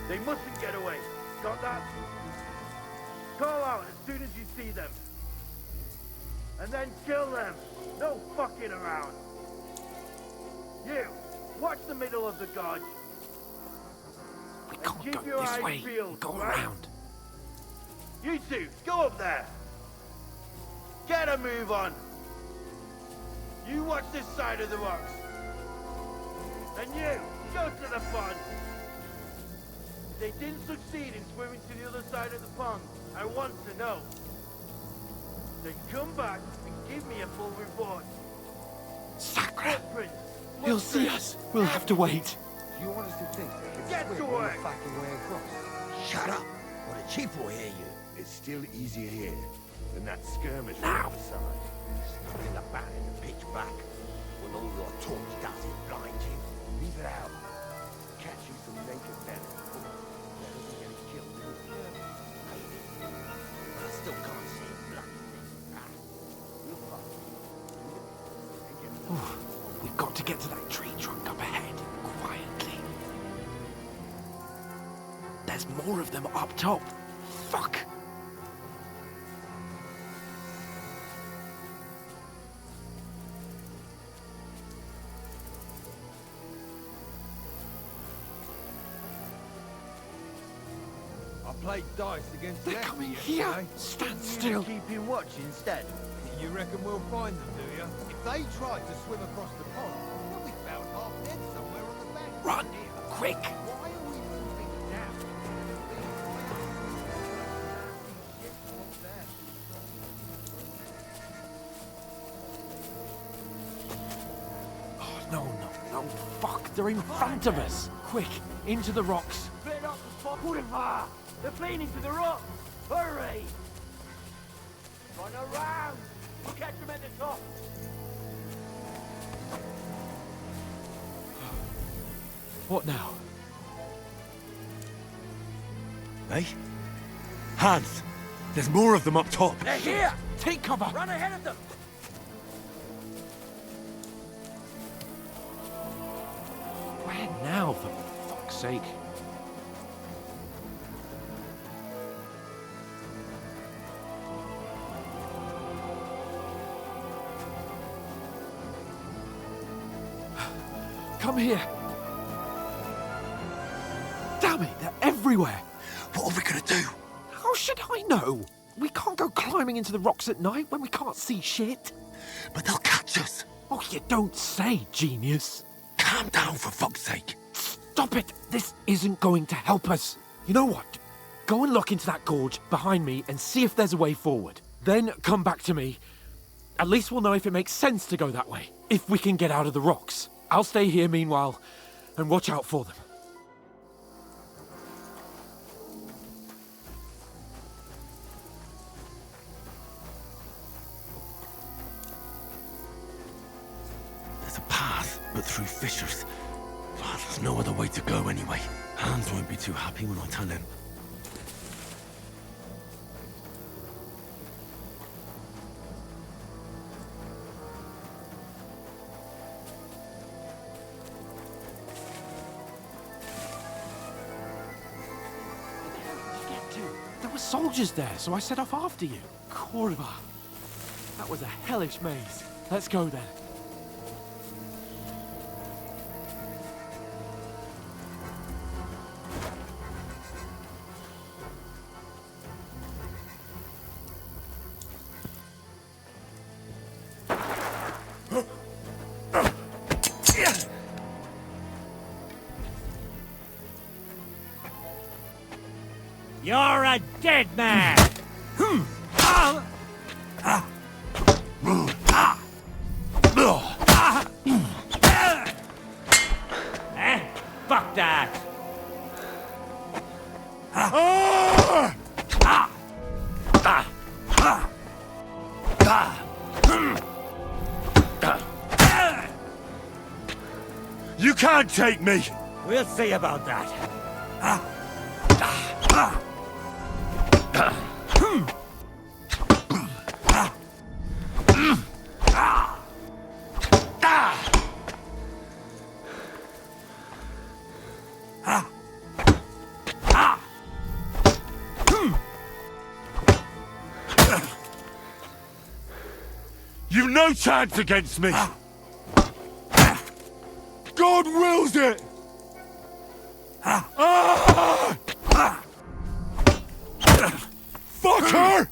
They mustn't get away. Got that? Call out as soon as you see them. And then kill them. No fucking around. You, watch the middle of the gorge. We can't keep go your this eyes way. peeled, Go right? around. You two, go up there. Get a move on. You watch this side of the rocks. And you, go to the pond. If they didn't succeed in swimming to the other side of the pond, I want to know. Then come back and give me a full report. Sacra! Footprints. He'll see us. We'll have to wait. Do you want us to think they can Get swim to on work. the fucking way across? Shut up, or the chief will hear you. It's still easier here than that skirmish outside. Stuck in the back in the pitch black. When all your torch does is blind you. Leave it out. Catch you some naked men. Let us get killed in the skirmish. Maybe. But I still can't see blood. We'll fight. We've got to get to that tree trunk up ahead, quietly. There's more of them up top. Fuck! I played dice against They're the coming Acme here. yesterday. Stand still. Keeping watch instead. You reckon we'll find them, do you? If they tried to swim across the pond, they'll be found half dead somewhere on the bank. Run! Quick! Why are we moving now? Oh, no. Fuck, they're in front of us. Quick, into the rocks. Split up the spot. Boulevard. They're fleeing into the rock. Hurry! Run around. We'll catch them at the top. What now? Hey? Hans! There's more of them up top! They're here! Take cover! Run ahead of them! Where now, for fuck's sake? Come here! Damn it, they're everywhere! What are we gonna do? How should I know? We can't go climbing into the rocks at night when we can't see shit. But they'll catch us! Oh, you don't say, genius. Calm down, for fuck's sake! Stop it! This isn't going to help us. You know what? Go and look into that gorge behind me and see if there's a way forward. Then come back to me. At least we'll know if it makes sense to go that way. If we can get out of the rocks. I'll stay here meanwhile and watch out for them. There's a path but through fissures. There's no other way to go anyway. Hans won't be too happy when I tell him. There were soldiers there, so I set off after you. Corva. That was a hellish maze. Let's go then. You're a dead man! Fuck that! You can't take me! We'll see about that. You've no chance against me! God wills it! Fuck her!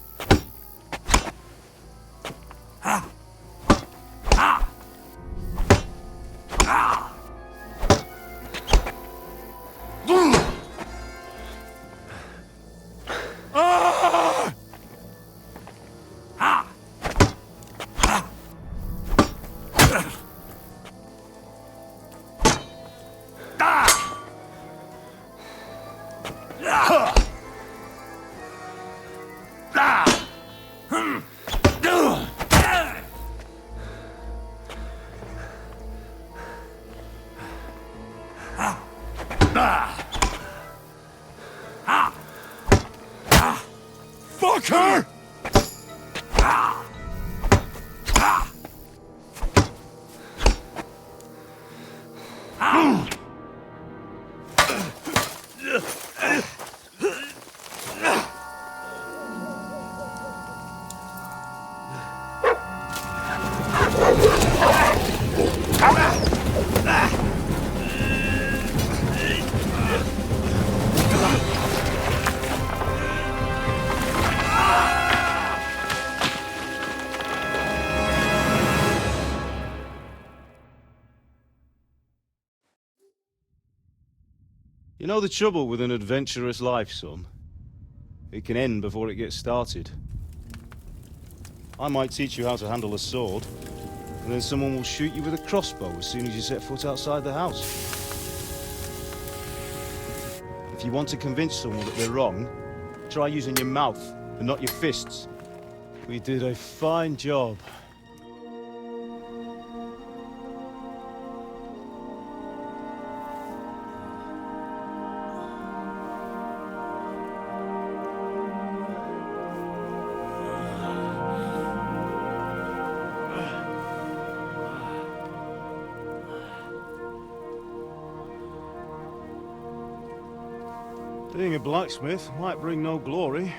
Fuck her! You know the trouble with an adventurous life, son? It can end before it gets started. I might teach you how to handle a sword, and then someone will shoot you with a crossbow as soon as you set foot outside the house. If you want to convince someone that they're wrong, try using your mouth and not your fists. We did a fine job. Being a blacksmith might bring no glory,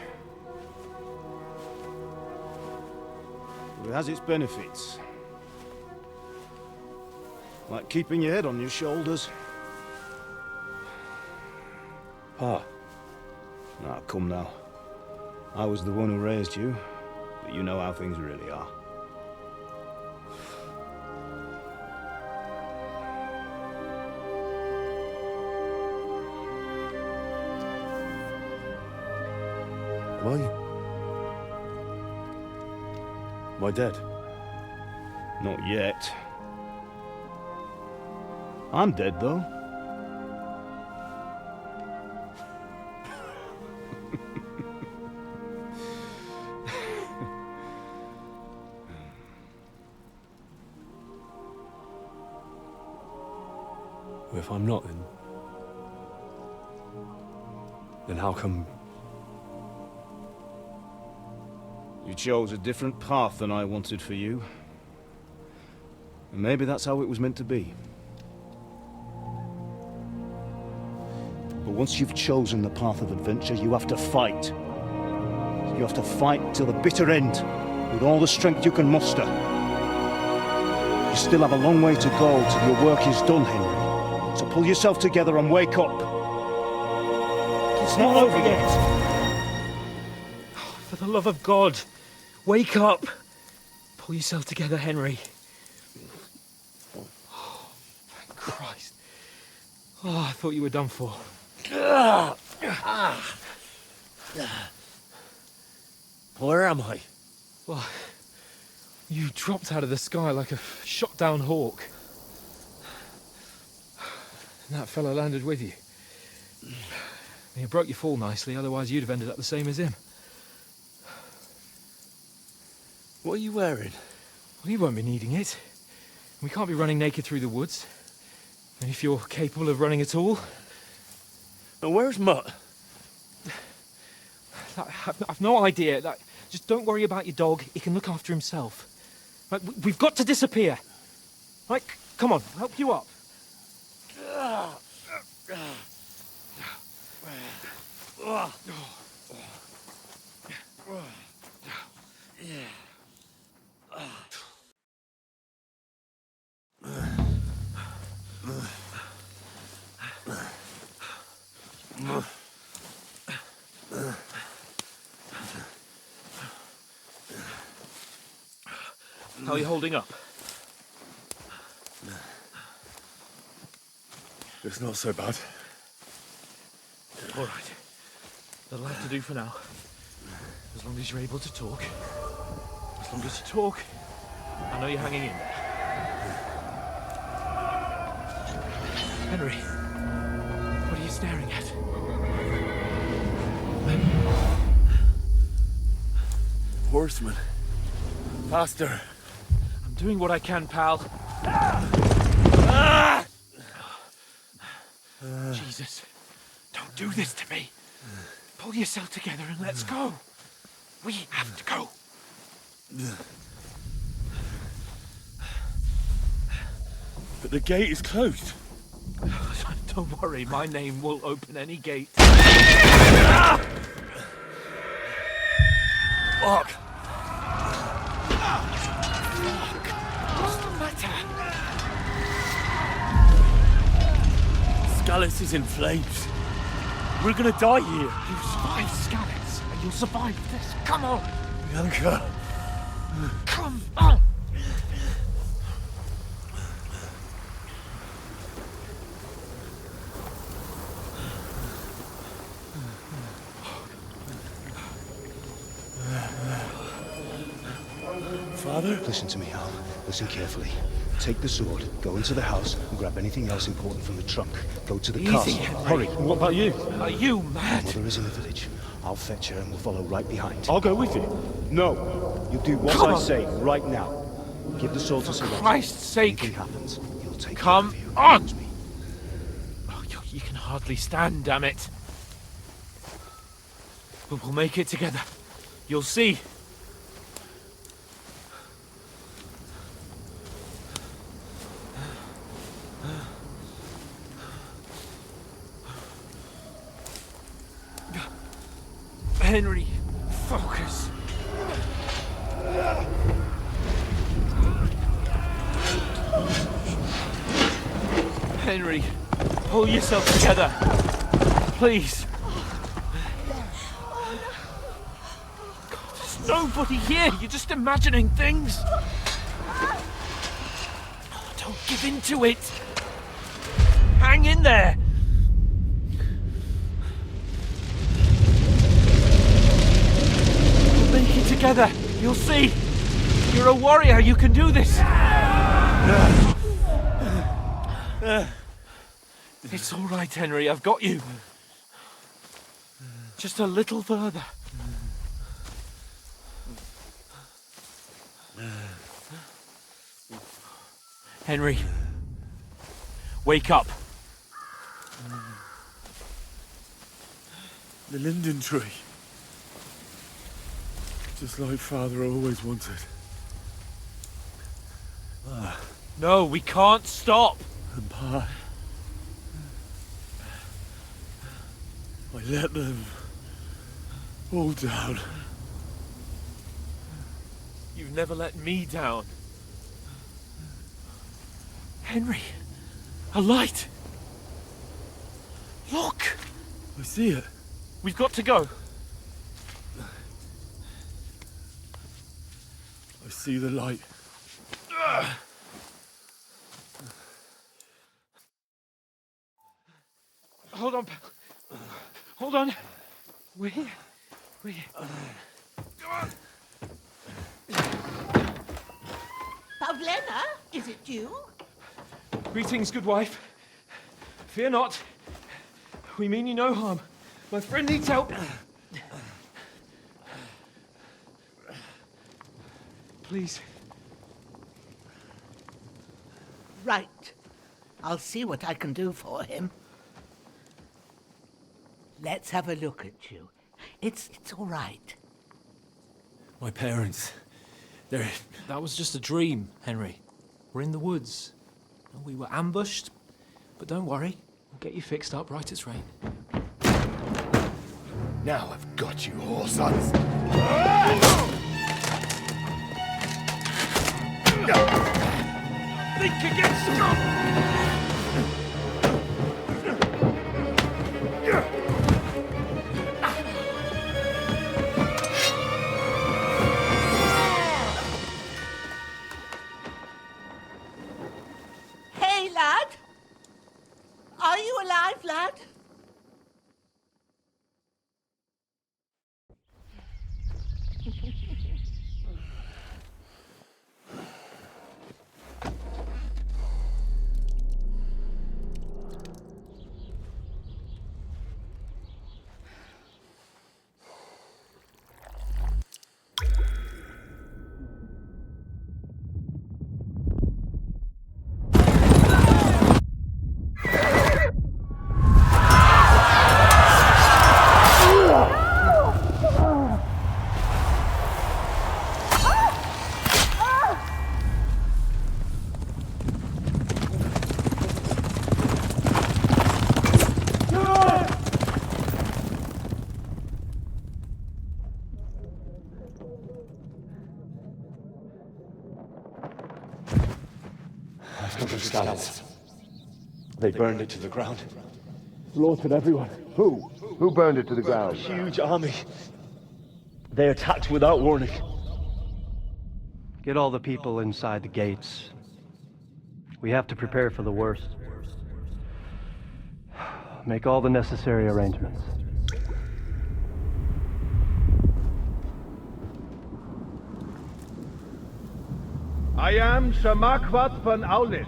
but it has its benefits. Like keeping your head on your shoulders. Pa. Now, come now. I was the one who raised you, but you know how things really are. Am I dead? Not yet. I'm dead, though. Well, if I'm not, then how come... You chose a different path than I wanted for you. And maybe that's how it was meant to be. But once you've chosen the path of adventure, you have to fight. You have to fight till the bitter end, with all the strength you can muster. You still have a long way to go till your work is done, Henry. So pull yourself together and wake up. It's not over yet. For the love of God, wake up. Pull yourself together, Henry. Oh, thank Christ. Oh, I thought you were done for. Where am I? Well, you dropped out of the sky like a shot-down hawk. And that fella landed with you. You broke your fall nicely, otherwise you'd have ended up the same as him. What are you wearing? Well, you won't be needing it. We can't be running naked through the woods. And if you're capable of running at all... And where's Mutt? I've no idea. Just don't worry about your dog. He can look after himself. Right, we've got to disappear. Right, come on, I'll help you up. How are you holding up? It's not so bad. All right. That'll have to do for now. As long as you're able to talk. As long as you talk, I know you're hanging in there. Henry, what are you staring at? Horseman. Faster. I'm doing what I can, pal. Jesus, don't do this to me. Pull yourself together and let's go. We have to go. But the gate is closed. Don't worry, my name will open any gate. Fuck! What's the matter? Scallis is in flames. We're gonna die here. You survived Scallis, and you'll survive this. Come on! Bianca. Come on! Father? Listen to me, Hal. Listen carefully. Take the sword, go into the house, and grab anything else important from the trunk. Go to the castle. Hurry. What about you? Are you mad? Mother is in the village. I'll fetch her and we'll follow right behind. I'll go with you. No! You do what I say right now. Give the sword to Sir Roger. Christ's sake! Anything happens, he'll take Come care of you. on! Promise me. Oh, you can hardly stand, damn it. But we'll make it together. You'll see. Henry, focus. Henry, pull yourself together. Please. God, there's nobody here. You're just imagining things. Oh, don't give in to it. Hang in there. Make it together. You'll see. You're a warrior. You can do this. It's all right, Henry. I've got you. Just a little further. Henry, wake up. The linden tree. Just like Father always wanted. No, we can't stop. And Pa... I let them... all down. You've never let me down. Henry, a light. Look! I see it. We've got to go. I see the light. Hold on, pal. Hold on. We... Pavlena, is it you? Greetings, good wife. Fear not. We mean you no harm. My friend needs help. Please. Right. I'll see what I can do for him. Let's have a look at you. It's all right. My parents, they're... That was just a dream, Henry. We're in the woods. We were ambushed, but don't worry. We'll get you fixed up right as rain. Now I've got you, whore sons. Think again, Scott! Hey, lad! Are you alive, lad? Scallops. They burned it to the ground. Slaughtered everyone. Who? Who burned it to the ground? Huge army. They attacked without warning. Get all the people inside the gates. We have to prepare for the worst. Make all the necessary arrangements. I am Sir Marquardt von Aulitz.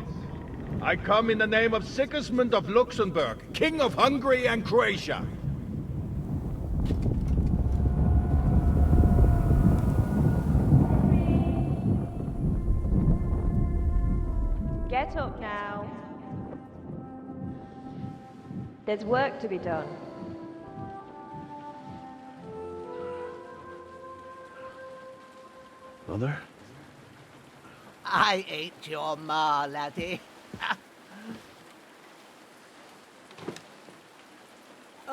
I come in the name of Sigismund of Luxembourg, King of Hungary and Croatia. Get up now. There's work to be done. Mother? I ain't your ma, laddie.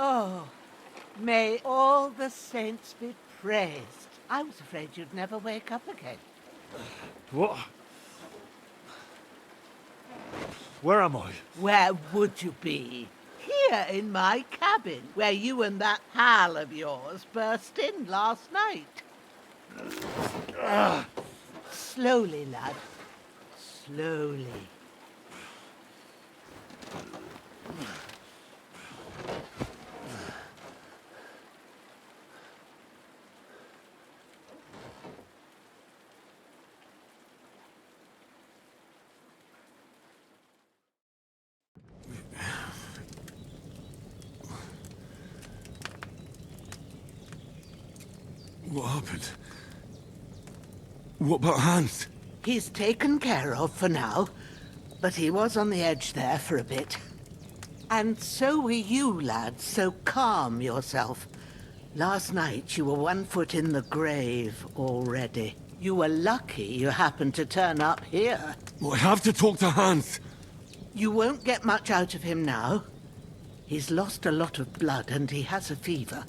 Oh, may all the saints be praised. I was afraid you'd never wake up again. What? Where am I? Where would you be? Here in my cabin, where you and that pal of yours burst in last night. Slowly, lad. Slowly. What happened? What about Hans? He's taken care of for now, but he was on the edge there for a bit. And so were you, lad, so calm yourself. Last night you were 1 foot in the grave already. You were lucky you happened to turn up here. Well, I have to talk to Hans. You won't get much out of him now. He's lost a lot of blood and he has a fever.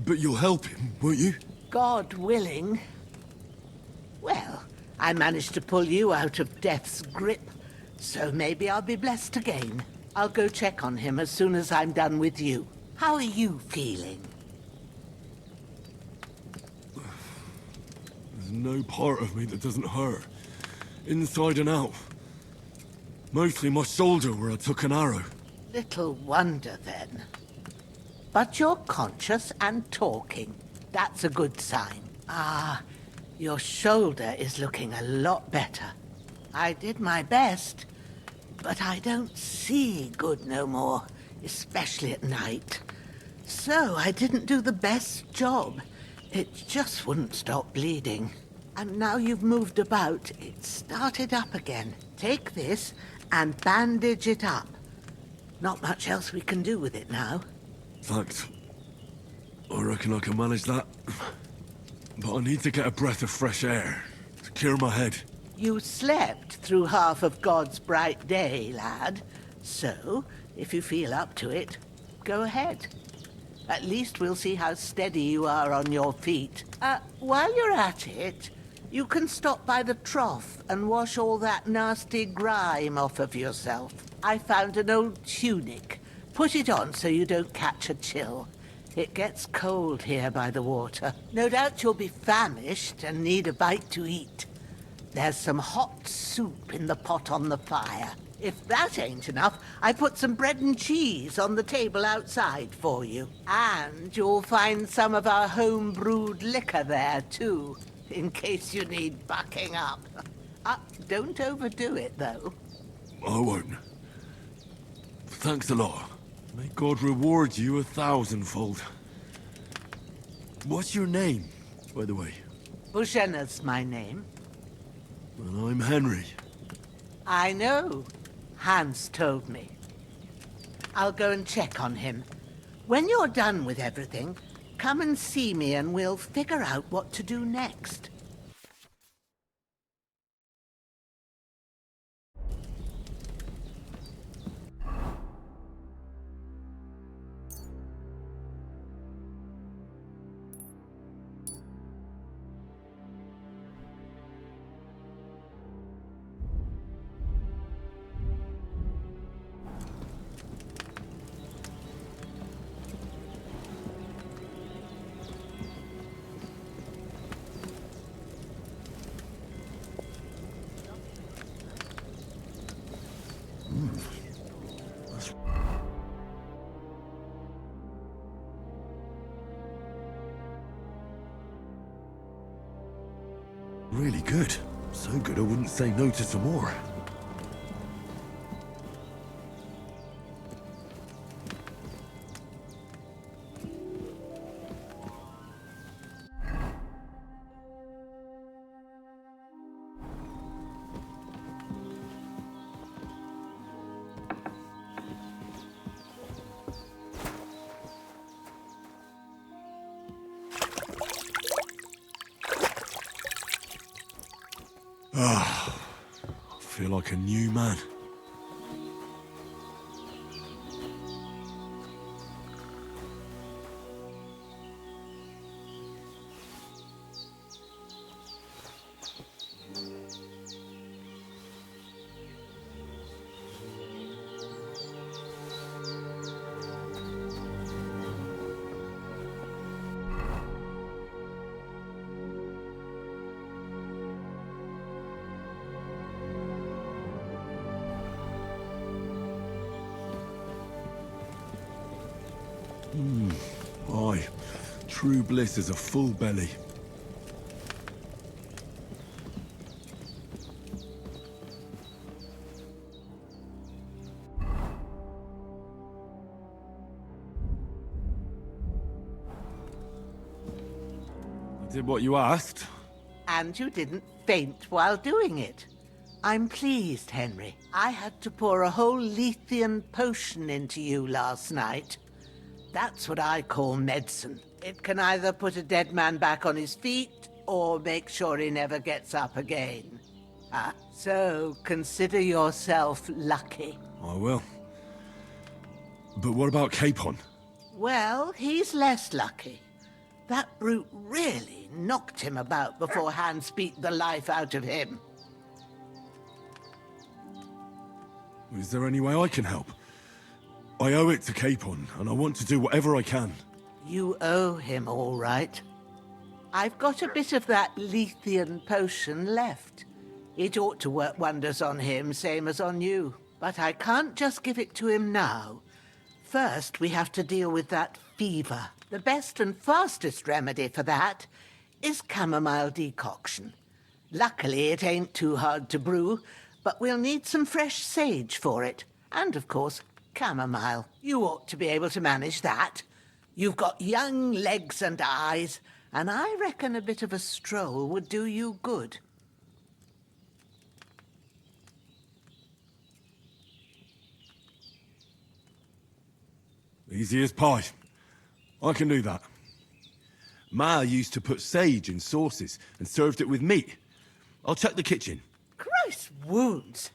But you'll help him, won't you? God willing. Well, I managed to pull you out of death's grip, so maybe I'll be blessed again. I'll go check on him as soon as I'm done with you. How are you feeling? There's no part of me that doesn't hurt. Inside and out. Mostly my shoulder where I took an arrow. Little wonder then. But you're conscious and talking. That's a good sign. Ah, your shoulder is looking a lot better. I did my best, but I don't see good no more, especially at night. So I didn't do the best job. It just wouldn't stop bleeding. And now you've moved about, it started up again. Take this and bandage it up. Not much else we can do with it now. Thanks. I reckon I can manage that. But I need to get a breath of fresh air to clear my head. You slept through half of God's bright day, lad. So, if you feel up to it, go ahead. At least we'll see how steady you are on your feet. While you're at it, you can stop by the trough and wash all that nasty grime off of yourself. I found an old tunic. Put it on so you don't catch a chill. It gets cold here by the water. No doubt you'll be famished and need a bite to eat. There's some hot soup in the pot on the fire. If that ain't enough, I put some bread and cheese on the table outside for you. And you'll find some of our home-brewed liquor there, too, in case you need bucking up. Don't overdo it, though. I won't. Thanks a lot. May God reward you 1,000-fold. What's your name, by the way? Bushenna's my name. Well, I'm Henry. I know. Hans told me. I'll go and check on him. When you're done with everything, come and see me and we'll figure out what to do next. Really good. So good I wouldn't say no to some more. Ah, I feel like a new man. Aye, true bliss is a full belly. I did what you asked. And you didn't faint while doing it. I'm pleased, Henry. I had to pour a whole Lethean potion into you last night. That's what I call medicine. It can either put a dead man back on his feet or make sure he never gets up again. So consider yourself lucky. I will. But what about Capon? Well, he's less lucky. That brute really knocked him about before Hans beat the life out of him. Is there any way I can help? I owe it to Capon, and I want to do whatever I can. You owe him, all right. I've got a bit of that Lethean potion left. It ought to work wonders on him, same as on you. But I can't just give it to him now. First, we have to deal with that fever. The best and fastest remedy for that is chamomile decoction. Luckily, it ain't too hard to brew, but we'll need some fresh sage for it. And, of course, chamomile. You ought to be able to manage that. You've got young legs and eyes, and I reckon a bit of a stroll would do you good. Easy as pie. I can do that. Ma used to put sage in sauces and served it with meat. I'll check the kitchen. Christ wounds!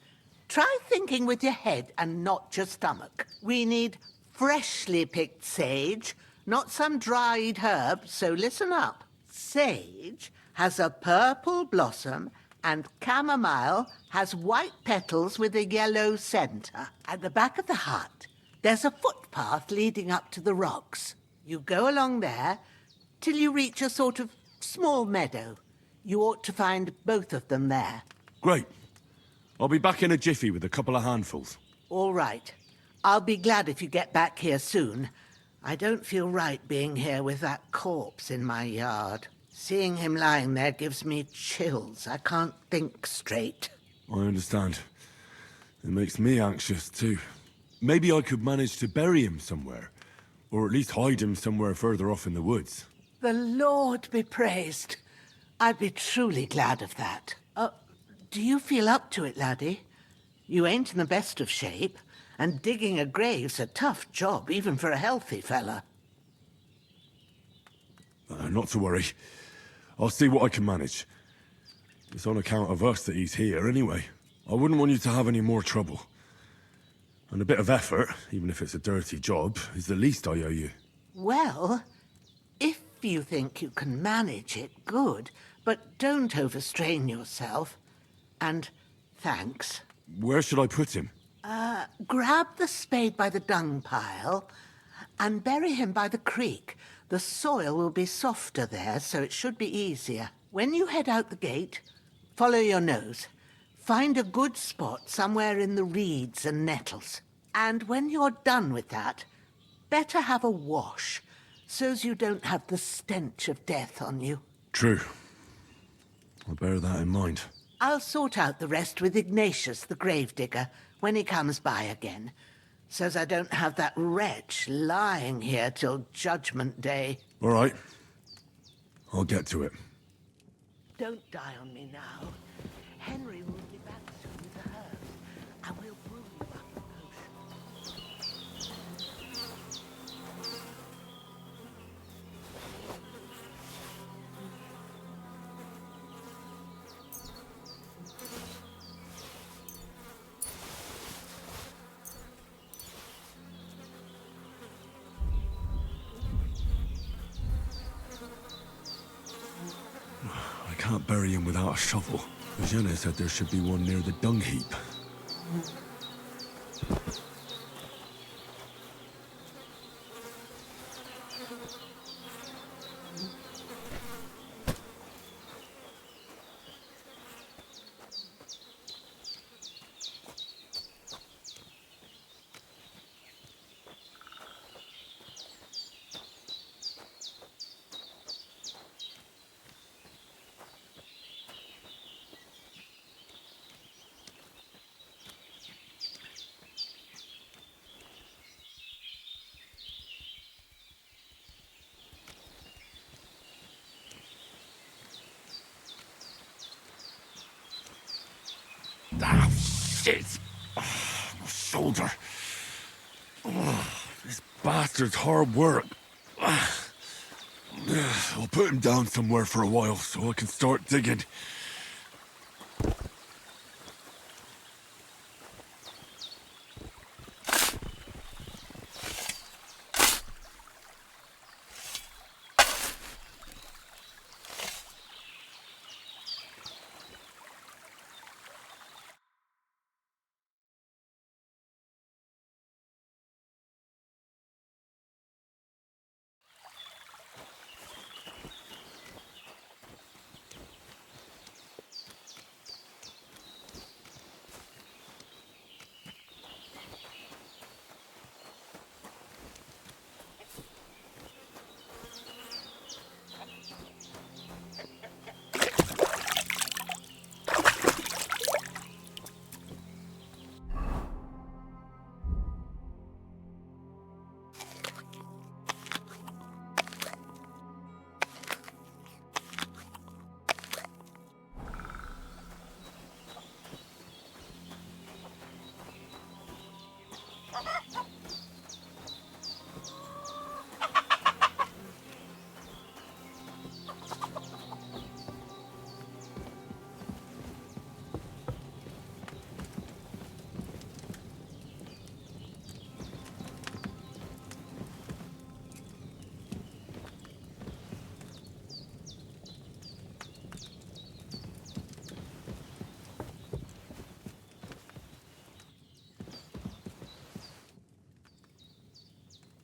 Try thinking with your head and not your stomach. We need freshly picked sage, not some dried herb, so listen up. Sage has a purple blossom and chamomile has white petals with a yellow centre. At the back of the hut, there's a footpath leading up to the rocks. You go along there till you reach a sort of small meadow. You ought to find both of them there. Great. I'll be back in a jiffy with a couple of handfuls. All right. I'll be glad if you get back here soon. I don't feel right being here with that corpse in my yard. Seeing him lying there gives me chills. I can't think straight. I understand. It makes me anxious, too. Maybe I could manage to bury him somewhere. Or at least hide him somewhere further off in the woods. The Lord be praised. I'd be truly glad of that. Do you feel up to it, laddie? You ain't in the best of shape, and digging a grave's a tough job, even for a healthy fella. Not to worry. I'll see what I can manage. It's on account of us that he's here, anyway. I wouldn't want you to have any more trouble. And a bit of effort, even if it's a dirty job, is the least I owe you. Well, if you think you can manage it, good. But don't overstrain yourself. And thanks. Where should I put him? Grab the spade by the dung pile and bury him by the creek. The soil will be softer there, so it should be easier. When you head out the gate, follow your nose. Find a good spot somewhere in the reeds and nettles. And when you're done with that, better have a wash, so's you don't have the stench of death on you. True. I'll bear that in mind. I'll sort out the rest with Ignatius, the gravedigger, when he comes by again, so's I don't have that wretch lying here till Judgment Day. All right. I'll get to it. Don't die on me now. Henry will be back soon with the herbs, and we'll brew you up a potion. I can't bury him without a shovel. Jenna said there should be one near the dung heap. Ah, shit! Oh, my shoulder. Oh, this bastard's hard work. I'll put him down somewhere for a while so I can start digging.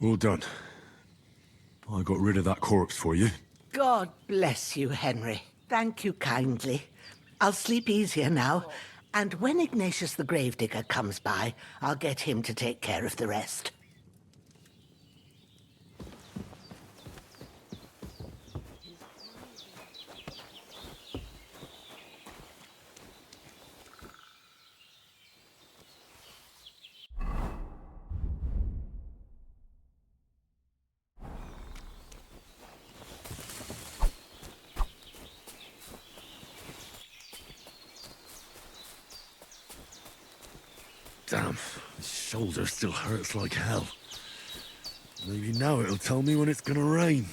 Well done. I got rid of that corpse for you. God bless you, Henry. Thank you kindly. I'll sleep easier now, and when Ignatius the Gravedigger comes by, I'll get him to take care of the rest. Damn, my shoulder still hurts like hell. Maybe now it'll tell me when it's gonna rain.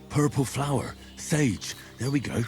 Purple flower, sage, there we go.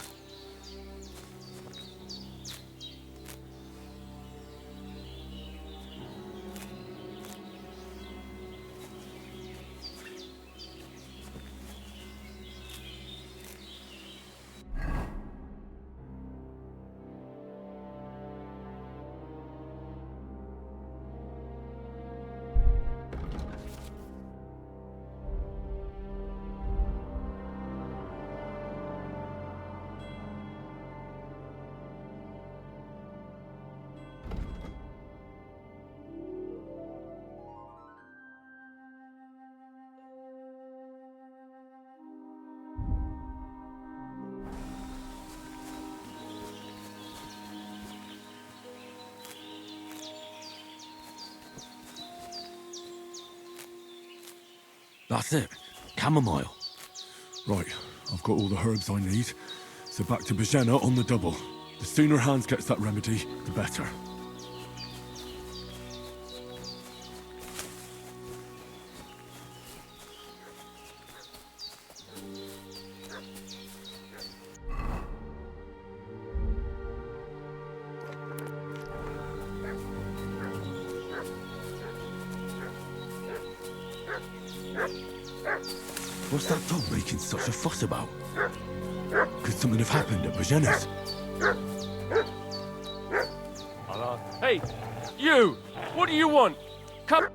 That's it. Chamomile. Right, I've got all the herbs I need. So back to Bajena on the double. The sooner Hans gets that remedy, the better. What's that dog making such a fuss about? Could something have happened at Bajena's? Hey, you! What do you want? Come...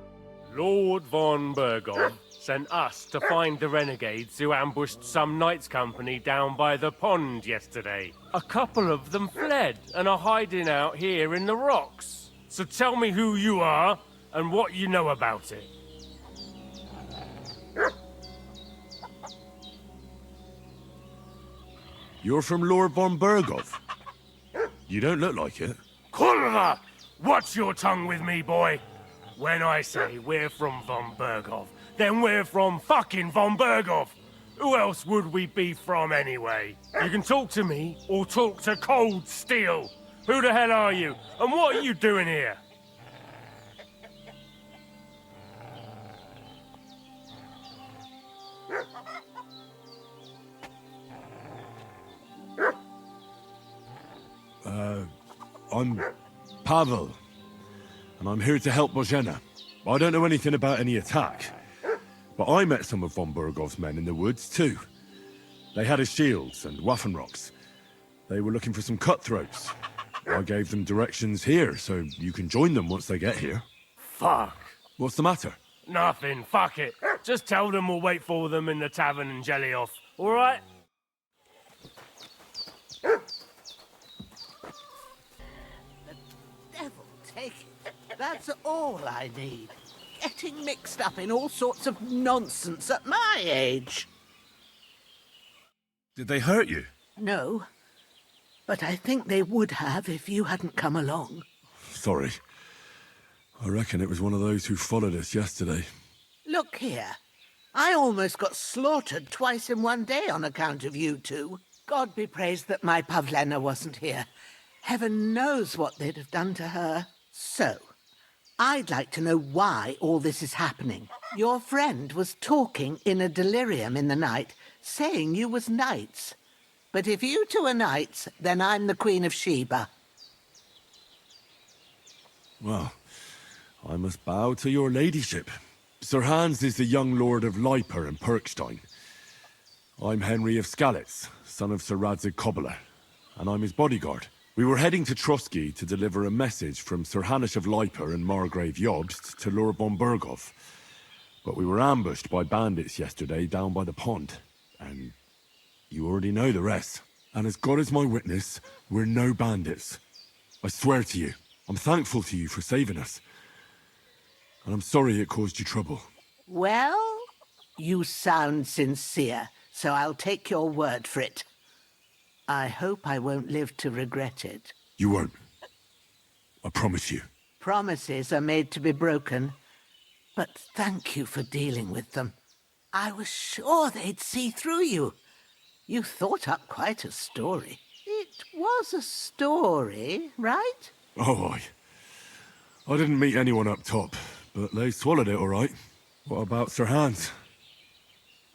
Lord von Bergov sent us to find the renegades who ambushed some knights' company down by the pond yesterday. A couple of them fled and are hiding out here in the rocks. So tell me who you are and what you know about it. You're from Lord von Bergov? You don't look like it. Kulva! Watch your tongue with me, boy. When I say we're from von Berghoff, then we're from fucking von Berghoff. Who else would we be from anyway? You can talk to me or talk to Cold Steel. Who the hell are you? And what are you doing here? I'm Pavel, and I'm here to help Bozhena. I don't know anything about any attack, but I met some of von Bergov's men in the woods too. They had his shields and Waffenrocks. They were looking for some cutthroats. I gave them directions here, so you can join them once they get here. Fuck. What's the matter? Nothing, fuck it. Just tell them we'll wait for them in the tavern in Jelioff, alright? Devil take it. That's all I need. Getting mixed up in all sorts of nonsense at my age. Did they hurt you? No, but I think they would have if you hadn't come along. Sorry. I reckon it was one of those who followed us yesterday. Look here. I almost got slaughtered twice in one day on account of you two. God be praised that my Pavlena wasn't here. Heaven knows what they'd have done to her. So, I'd like to know why all this is happening. Your friend was talking in a delirium in the night, saying you was knights. But if you two are knights, then I'm the Queen of Sheba. Well, I must bow to your ladyship. Sir Hans is the young lord of Leiper and Perkstein. I'm Henry of Skalitz, son of Sir Radzig Kobyla, and I'm his bodyguard. We were heading to Trotsky to deliver a message from Sir Hanush of Leiper and Margrave Jobst to Lord von Berghoff. But we were ambushed by bandits yesterday down by the pond, and you already know the rest. And as God is my witness, we're no bandits. I swear to you, I'm thankful to you for saving us. And I'm sorry it caused you trouble. Well, you sound sincere, so I'll take your word for it. I hope I won't live to regret it. You won't. I promise you. Promises are made to be broken, but thank you for dealing with them. I was sure they'd see through you. You thought up quite a story. It was a story, right? Oh, I didn't meet anyone up top, but they swallowed it all right. What about Sir Hans?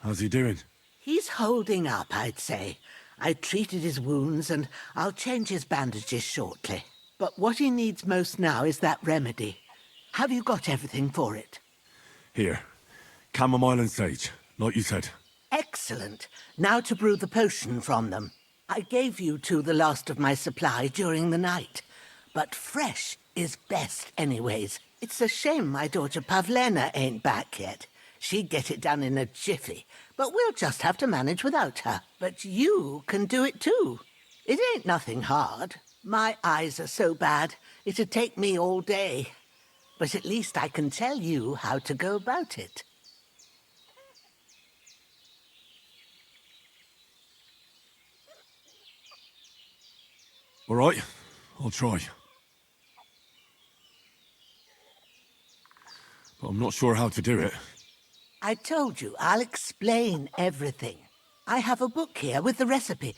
How's he doing? He's holding up, I'd say. I treated his wounds, and I'll change his bandages shortly. But what he needs most now is that remedy. Have you got everything for it? Here. Chamomile and sage, like you said. Excellent. Now to brew the potion from them. I gave you two the last of my supply during the night. But fresh is best anyways. It's a shame my daughter Pavlena ain't back yet. She'd get it done in a jiffy, but we'll just have to manage without her. But you can do it too. It ain't nothing hard. My eyes are so bad, it'd take me all day. But at least I can tell you how to go about it. All right, I'll try. But I'm not sure how to do it. I told you, I'll explain everything. I have a book here with the recipe,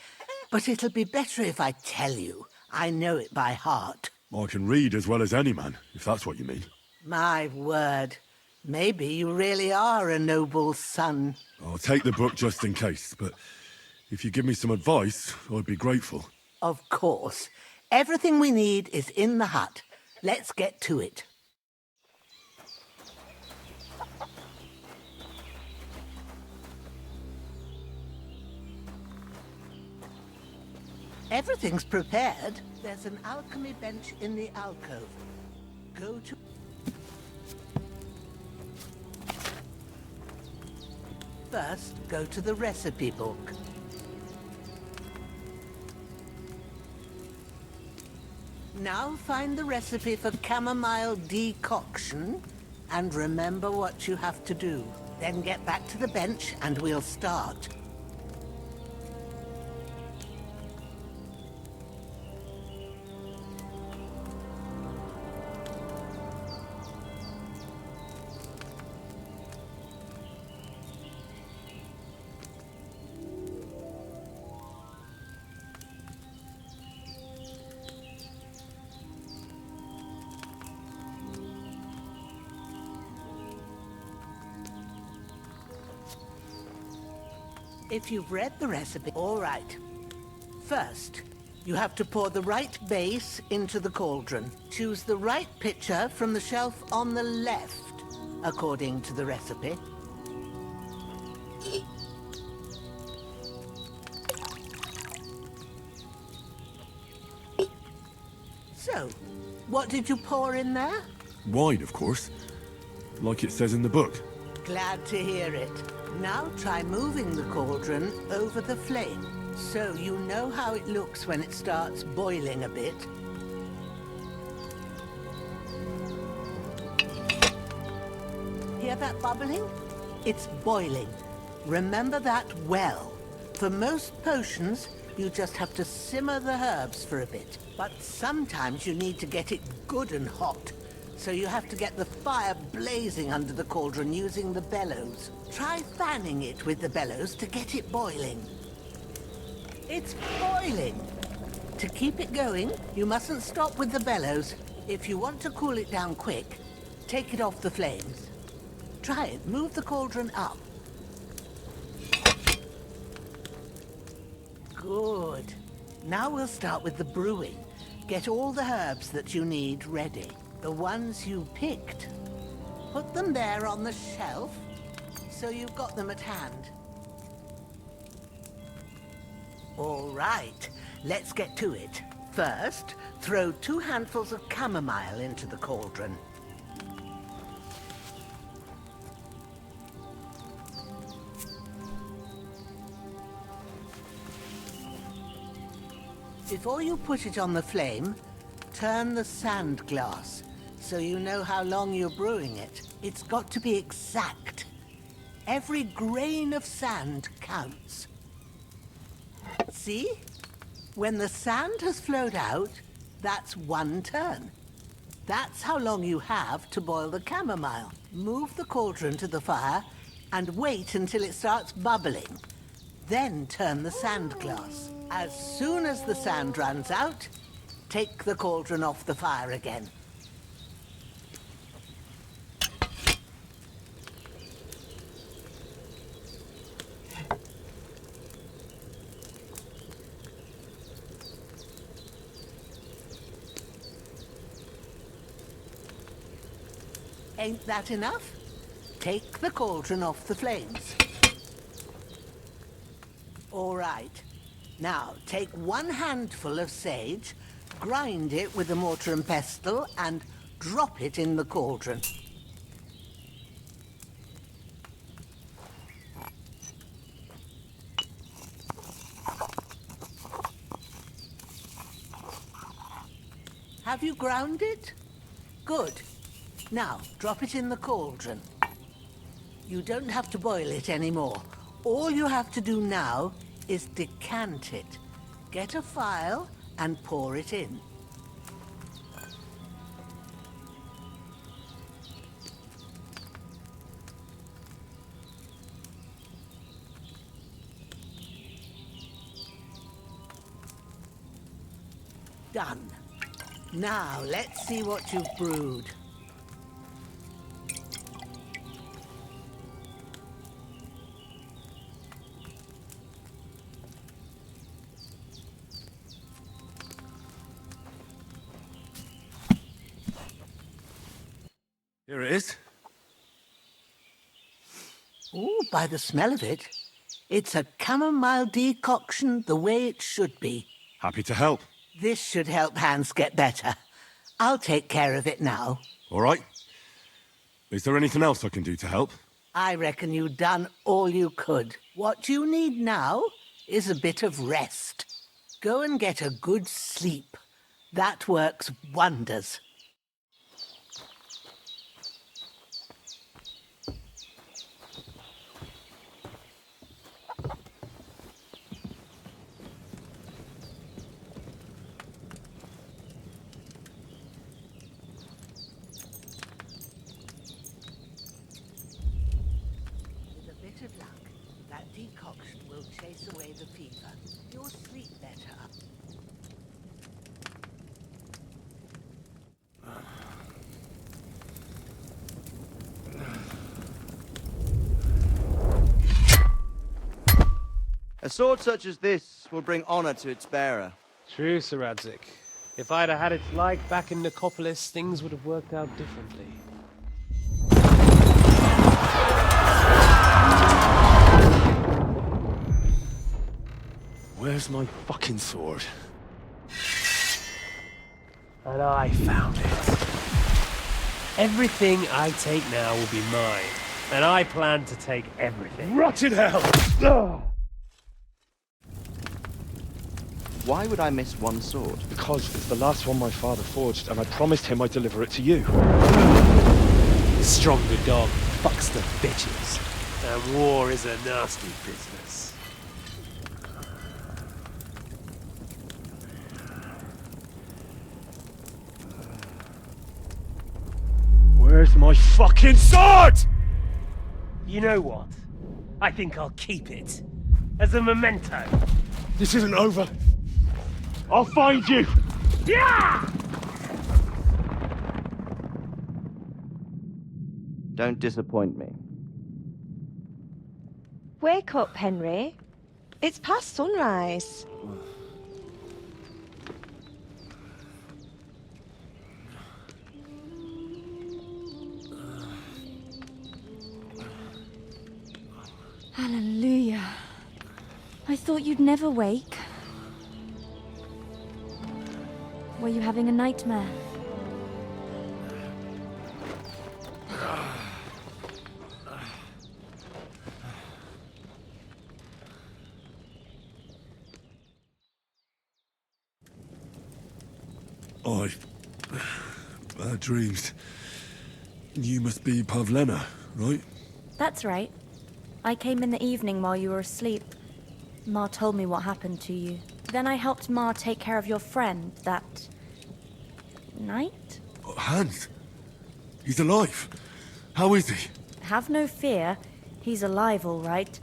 but it'll be better if I tell you. I know it by heart. I can read as well as any man, if that's what you mean. My word. Maybe you really are a noble son. I'll take the book just in case, but if you give me some advice, I'd be grateful. Of course. Everything we need is in the hut. Let's get to it. Everything's prepared. There's an alchemy bench in the alcove. Go to... First, go to the recipe book. Now find the recipe for chamomile decoction, and remember what you have to do. Then get back to the bench and we'll start. If you've read the recipe, all right. First, you have to pour the right base into the cauldron. Choose the right pitcher from the shelf on the left, according to the recipe. So, what did you pour in there? Wine, of course. Like it says in the book. Glad to hear it. Now try moving the cauldron over the flame, so you know how it looks when it starts boiling a bit. Hear that bubbling? It's boiling. Remember that well. For most potions, you just have to simmer the herbs for a bit. But sometimes you need to get it good and hot. So you have to get the fire blazing under the cauldron using the bellows. Try fanning it with the bellows to get it boiling. It's boiling! To keep it going, you mustn't stop with the bellows. If you want to cool it down quick, take it off the flames. Try it. Move the cauldron up. Good. Now we'll start with the brewing. Get all the herbs that you need ready. The ones you picked. Put them there on the shelf, so you've got them at hand. All right, let's get to it. First, throw 2 handfuls of chamomile into the cauldron. Before you put it on the flame, turn the sand glass, so you know how long you're brewing it. It's got to be exact. Every grain of sand counts. See? When the sand has flowed out, that's 1 turn. That's how long you have to boil the chamomile. Move the cauldron to the fire and wait until it starts bubbling. Then turn the sand glass. As soon as the sand runs out, take the cauldron off the fire again. Ain't that enough? Take the cauldron off the flames. All right. Now, take 1 handful of sage, grind it with a mortar and pestle, and drop it in the cauldron. Have you ground it? Good. Now, drop it in the cauldron. You don't have to boil it anymore. All you have to do now is decant it. Get a phial and pour it in. Done. Now, let's see what you've brewed. Here it is. Oh, by the smell of it, it's a chamomile decoction the way it should be. Happy to help. This should help Hans get better. I'll take care of it now. All right. Is there anything else I can do to help? I reckon you've done all you could. What you need now is a bit of rest. Go and get a good sleep. That works wonders. That decoction will chase away the fever. You'll sleep better. sword such as this will bring honor to its bearer. True, Sir Radzik. If I'd have had its like back in Nicopolis, things would have worked out differently. Where's my fucking sword? And I found it. Everything I take now will be mine, and I plan to take everything. Rotted hell! Why would I miss one sword? Because it's the last one my father forged, and I promised him I'd deliver it to you. The stronger dog fucks the bitches, and war is a nasty business. Where's my fucking sword? You know what? I think I'll keep it. As a memento. This isn't over. I'll find you! Yeah! Don't disappoint me. Wake up, Henry. It's past sunrise. Hallelujah. I thought you'd never wake. Were you having a nightmare? Bad dreams. You must be Pavlena, right? That's right. I came in the evening while you were asleep. Ma told me what happened to you. Then I helped Ma take care of your friend that night? Hans? He's alive. How is he? Have no fear. He's alive, all right.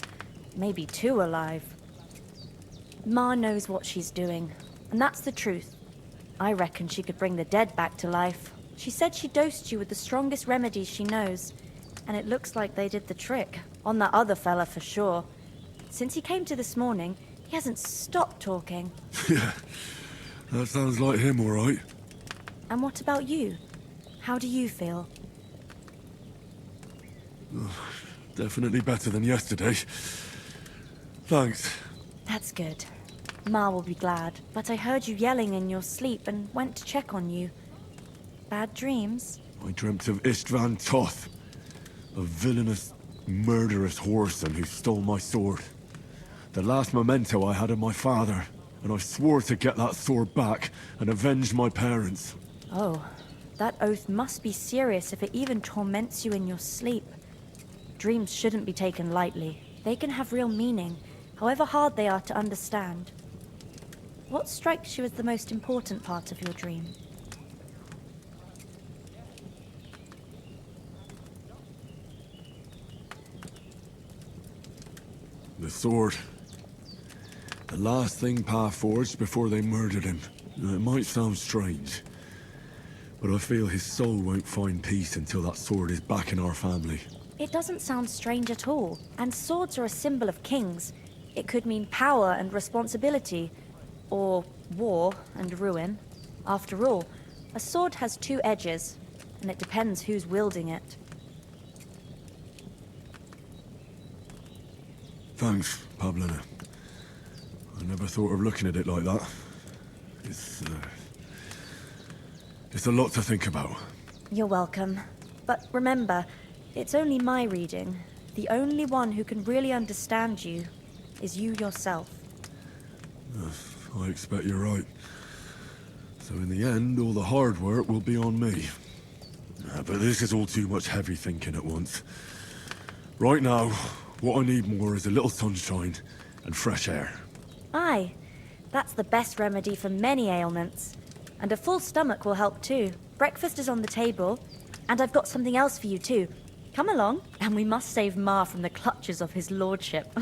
Maybe too alive. Ma knows what she's doing, and that's the truth. I reckon she could bring the dead back to life. She said she dosed you with the strongest remedies she knows, and it looks like they did the trick. On that other fella for sure. Since he came to this morning, he hasn't stopped talking. Yeah, that sounds like him, all right. And what about you? How do you feel? Definitely better than yesterday. Thanks. That's good. Ma will be glad, but I heard you yelling in your sleep and went to check on you. Bad dreams? I dreamt of Istvan Toth, a villainous, murderous whoreson who stole my sword. The last memento I had of my father, and I swore to get that sword back and avenge my parents. Oh, that oath must be serious if it even torments you in your sleep. Dreams shouldn't be taken lightly. They can have real meaning, however hard they are to understand. What strikes you as the most important part of your dream? The sword. The last thing Pa forged before they murdered him. It might sound strange, but I feel his soul won't find peace until that sword is back in our family. It doesn't sound strange at all, and swords are a symbol of kings. It could mean power and responsibility, or war and ruin. After all, a sword has two edges, and it depends who's wielding it. Thanks, Pavlena. I never thought of looking at it like that. It's a lot to think about. You're welcome. But remember, it's only my reading. The only one who can really understand you is you yourself. I expect you're right. So in the end, all the hard work will be on me. But this is all too much heavy thinking at once. Right now, what I need more is a little sunshine and fresh air. Aye, that's the best remedy for many ailments. And a full stomach will help too. Breakfast is on the table, and I've got something else for you too. Come along, and we must save Ma from the clutches of his lordship.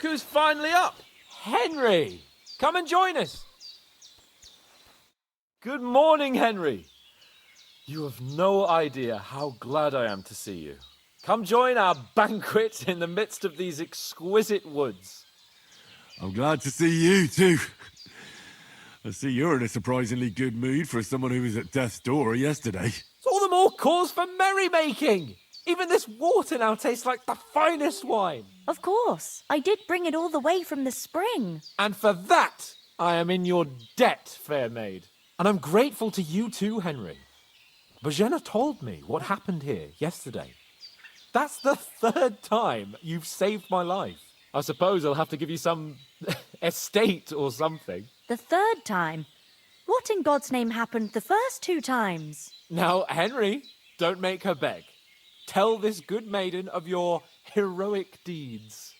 Look who's finally up! Henry! Come and join us! Good morning, Henry. You have no idea how glad I am to see you. Come join our banquet in the midst of these exquisite woods. I'm glad to see you, too. I see you're in a surprisingly good mood for someone who was at death's door yesterday. It's all the more cause for merrymaking! Even this water now tastes like the finest wine. Of course. I did bring it all the way from the spring. And for that, I am in your debt, fair maid. And I'm grateful to you too, Henry. Bajena told me what happened here yesterday. That's the 3rd time you've saved my life. I suppose I'll have to give you some estate or something. The 3rd time? What in God's name happened the first 2 times? Now, Henry, don't make her beg. Tell this good maiden of your heroic deeds.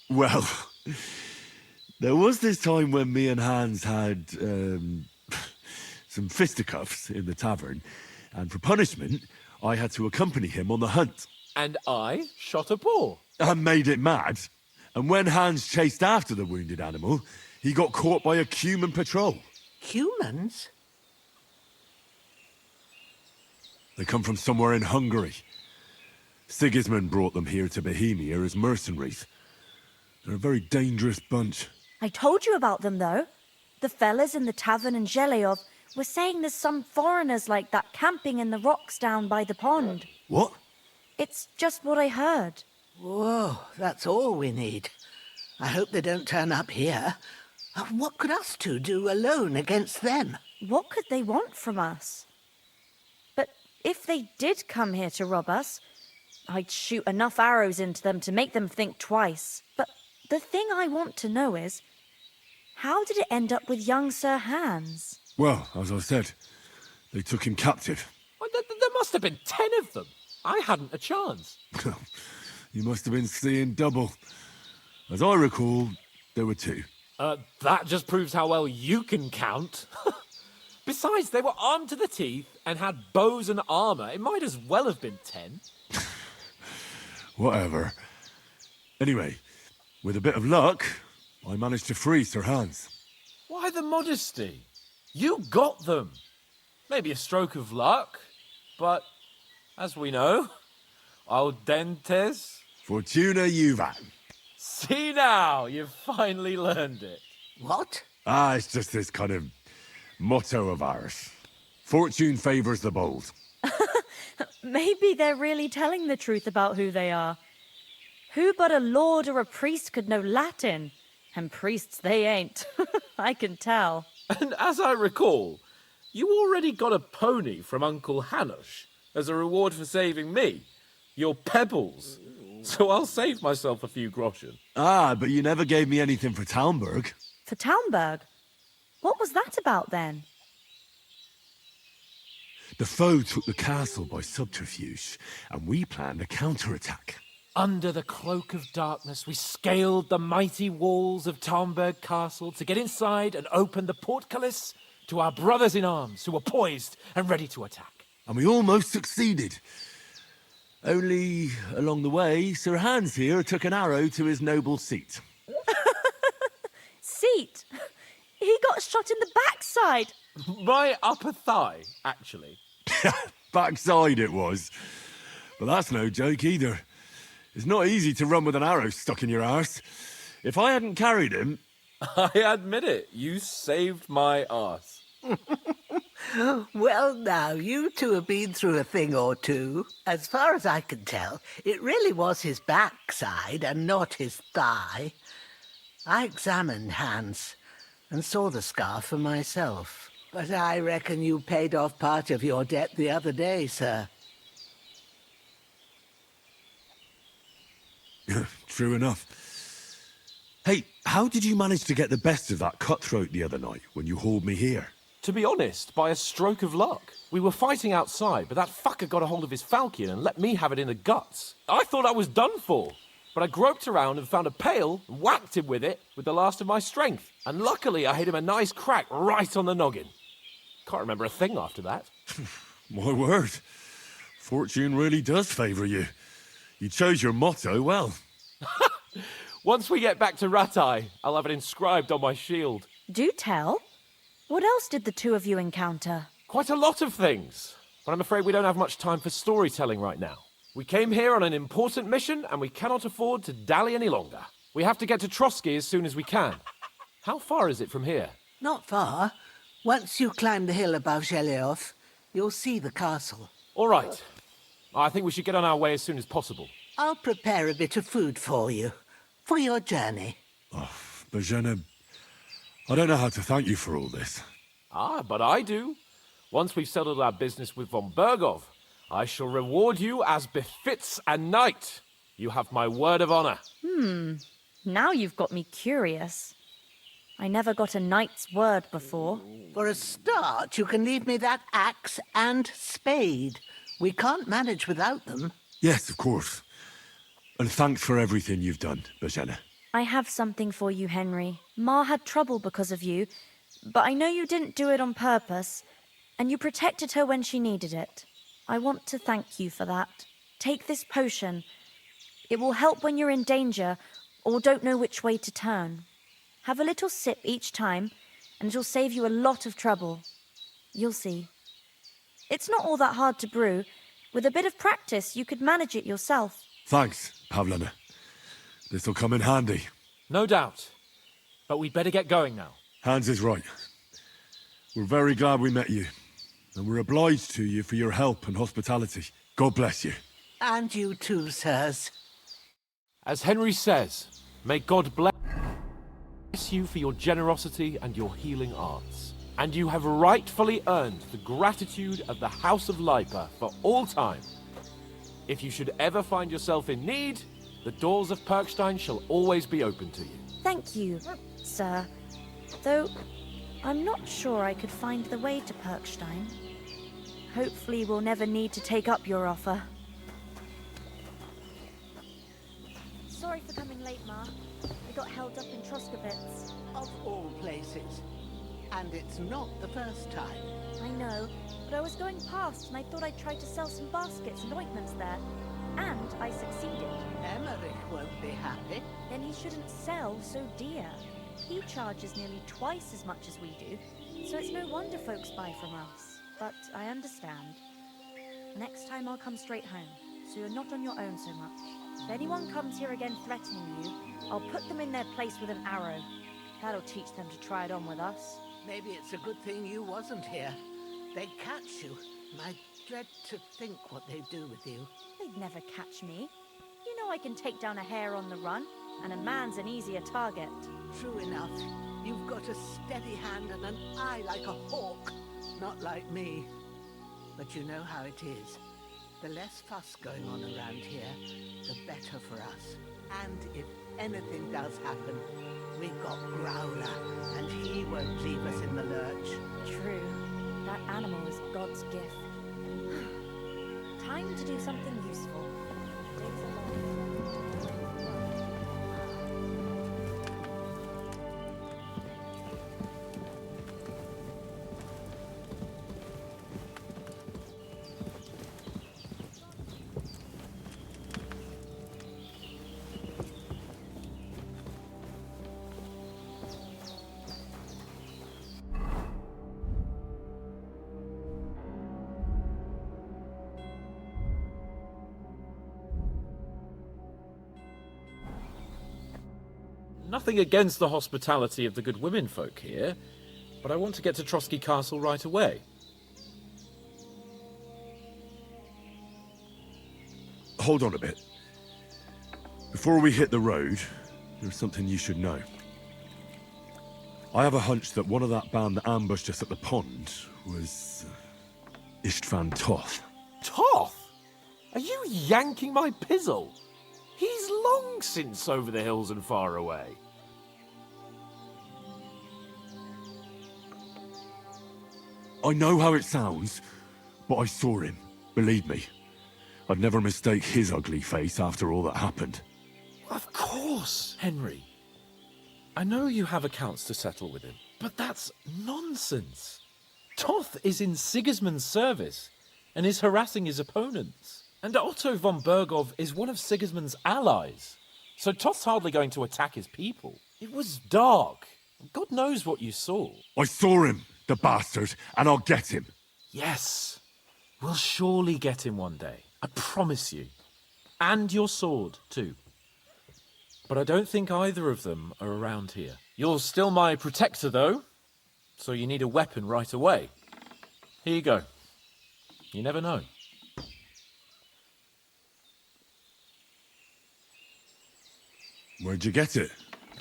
Well, there was this time when me and Hans had some fisticuffs in the tavern, and for punishment, I had to accompany him on the hunt. And I shot a boar. And made it mad. And when Hans chased after the wounded animal, he got caught by a human patrol. Humans? They come from somewhere in Hungary. Sigismund brought them here to Bohemia as mercenaries. They're a very dangerous bunch. I told you about them, though. The fellas in the tavern in Zheleov were saying there's some foreigners like that camping in the rocks down by the pond. What? It's just what I heard. Whoa, that's all we need. I hope they don't turn up here. What could us two do alone against them? What could they want from us? But if they did come here to rob us, I'd shoot enough arrows into them to make them think twice. But the thing I want to know is, how did it end up with young Sir Hans? Well, as I said, they took him captive. Well, there must have been 10 of them. I hadn't a chance. You must have been seeing double. As I recall, there were 2. That just proves how well you can count. Besides, they were armed to the teeth and had bows and armour. It might as well have been 10. Whatever. Anyway, with a bit of luck, I managed to free Sir Hans. Why the modesty? You got them. Maybe a stroke of luck, but as we know, al dentes... Fortuna juvat. See now, you've finally learned it. What? It's just this kind of motto of ours. Fortune favours the bold. Maybe they're really telling the truth about who they are. Who but a lord or a priest could know Latin? And priests they ain't. I can tell. And as I recall, you already got a pony from Uncle Hanush as a reward for saving me. Your pebbles. So I'll save myself a few groschen. But you never gave me anything for Talmberg. For Talmberg? What was that about then? The foe took the castle by subterfuge, and we planned a counterattack. Under the cloak of darkness, we scaled the mighty walls of Talmberg Castle to get inside and open the portcullis to our brothers in arms who were poised and ready to attack. And we almost succeeded. Only, along the way, Sir Hans here took an arrow to his noble seat. Seat? He got shot in the backside. My upper thigh, actually. Backside it was. But that's no joke either. It's not easy to run with an arrow stuck in your arse. If I hadn't carried him... I admit it, you saved my arse. Well, now, you two have been through a thing or two. As far as I can tell, it really was his backside and not his thigh. I examined Hans and saw the scar for myself. But I reckon you paid off part of your debt the other day, sir. True enough. Hey, how did you manage to get the best of that cutthroat the other night when you hauled me here? To be honest, by a stroke of luck. We were fighting outside, but that fucker got a hold of his falchion and let me have it in the guts. I thought I was done for. But I groped around and found a pail and whacked him with it with the last of my strength. And luckily I hit him a nice crack right on the noggin. Can't remember a thing after that. My word. Fortune really does favour you. You chose your motto well. Once we get back to Ratai, I'll have it inscribed on my shield. Do tell. What else did the two of you encounter? Quite a lot of things, but I'm afraid we don't have much time for storytelling right now. We came here on an important mission, and we cannot afford to dally any longer. We have to get to Trotsky as soon as we can. How far is it from here? Not far. Once you climb the hill above Zheleoth, you'll see the castle. All right. I think we should get on our way as soon as possible. I'll prepare a bit of food for you, for your journey. Bozhena, I don't know how to thank you for all this. But I do. Once we've settled our business with von Bergov, I shall reward you as befits a knight. You have my word of honor. Now you've got me curious. I never got a knight's word before. For a start, you can leave me that axe and spade. We can't manage without them. Yes, of course. And thanks for everything you've done, Bozhena. I have something for you, Henry. Ma had trouble because of you, but I know you didn't do it on purpose, and you protected her when she needed it. I want to thank you for that. Take this potion. It will help when you're in danger or don't know which way to turn. Have a little sip each time, and it'll save you a lot of trouble. You'll see. It's not all that hard to brew. With a bit of practice, you could manage it yourself. Thanks, Pavlena. This'll come in handy. No doubt. But we'd better get going now. Hans is right. We're very glad we met you. And we're obliged to you for your help and hospitality. God bless you. And you too, sirs. As Henry says, may God bless you for your generosity and your healing arts. And you have rightfully earned the gratitude of the House of Lipa for all time. If you should ever find yourself in need, the doors of Perkstein shall always be open to you. Thank you, sir. Though, I'm not sure I could find the way to Perkstein. Hopefully we'll never need to take up your offer. Sorry for coming late, Ma. I got held up in Troskowitz. Of all places. And it's not the first time. I know, but I was going past and I thought I'd try to sell some baskets and ointments there. And I succeeded. Emmerich won't be happy. Then he shouldn't sell so dear. He charges nearly twice as much as we do, so it's no wonder folks buy from us. But I understand. Next time I'll come straight home, so you're not on your own so much. If anyone comes here again threatening you, I'll put them in their place with an arrow. That'll teach them to try it on with us. Maybe it's a good thing you wasn't here. They'd catch you. And I dread to think what they'd do with you. They'd never catch me. You know I can take down a hare on the run, and a man's an easier target. True enough. You've got a steady hand and an eye like a hawk. Not like me. But you know how it is. The less fuss going on around here, the better for us. And if anything does happen, we've got Growler, and he won't leave us in the lurch. True. That animal is God's gift. Time to do something useful. Takes a long Nothing against the hospitality of the good women folk here, but I want to get to Trotsky Castle right away. Hold on a bit. Before we hit the road, there's something you should know. I have a hunch that one of that band that ambushed us at the pond was Istvan Toth. Toth? Are you yanking my pizzle? He's long since over the hills and far away. I know how it sounds, but I saw him. Believe me. I'd never mistake his ugly face after all that happened. Of course, Henry. I know you have accounts to settle with him, but that's nonsense. Toth is in Sigismund's service and is harassing his opponents. And Otto von Bergov is one of Sigismund's allies. So Toth's hardly going to attack his people. It was dark. God knows what you saw. I saw him, the bastard, and I'll get him. Yes. We'll surely get him one day. I promise you. And your sword, too. But I don't think either of them are around here. You're still my protector, though. So you need a weapon right away. Here you go. You never know. Where'd you get it?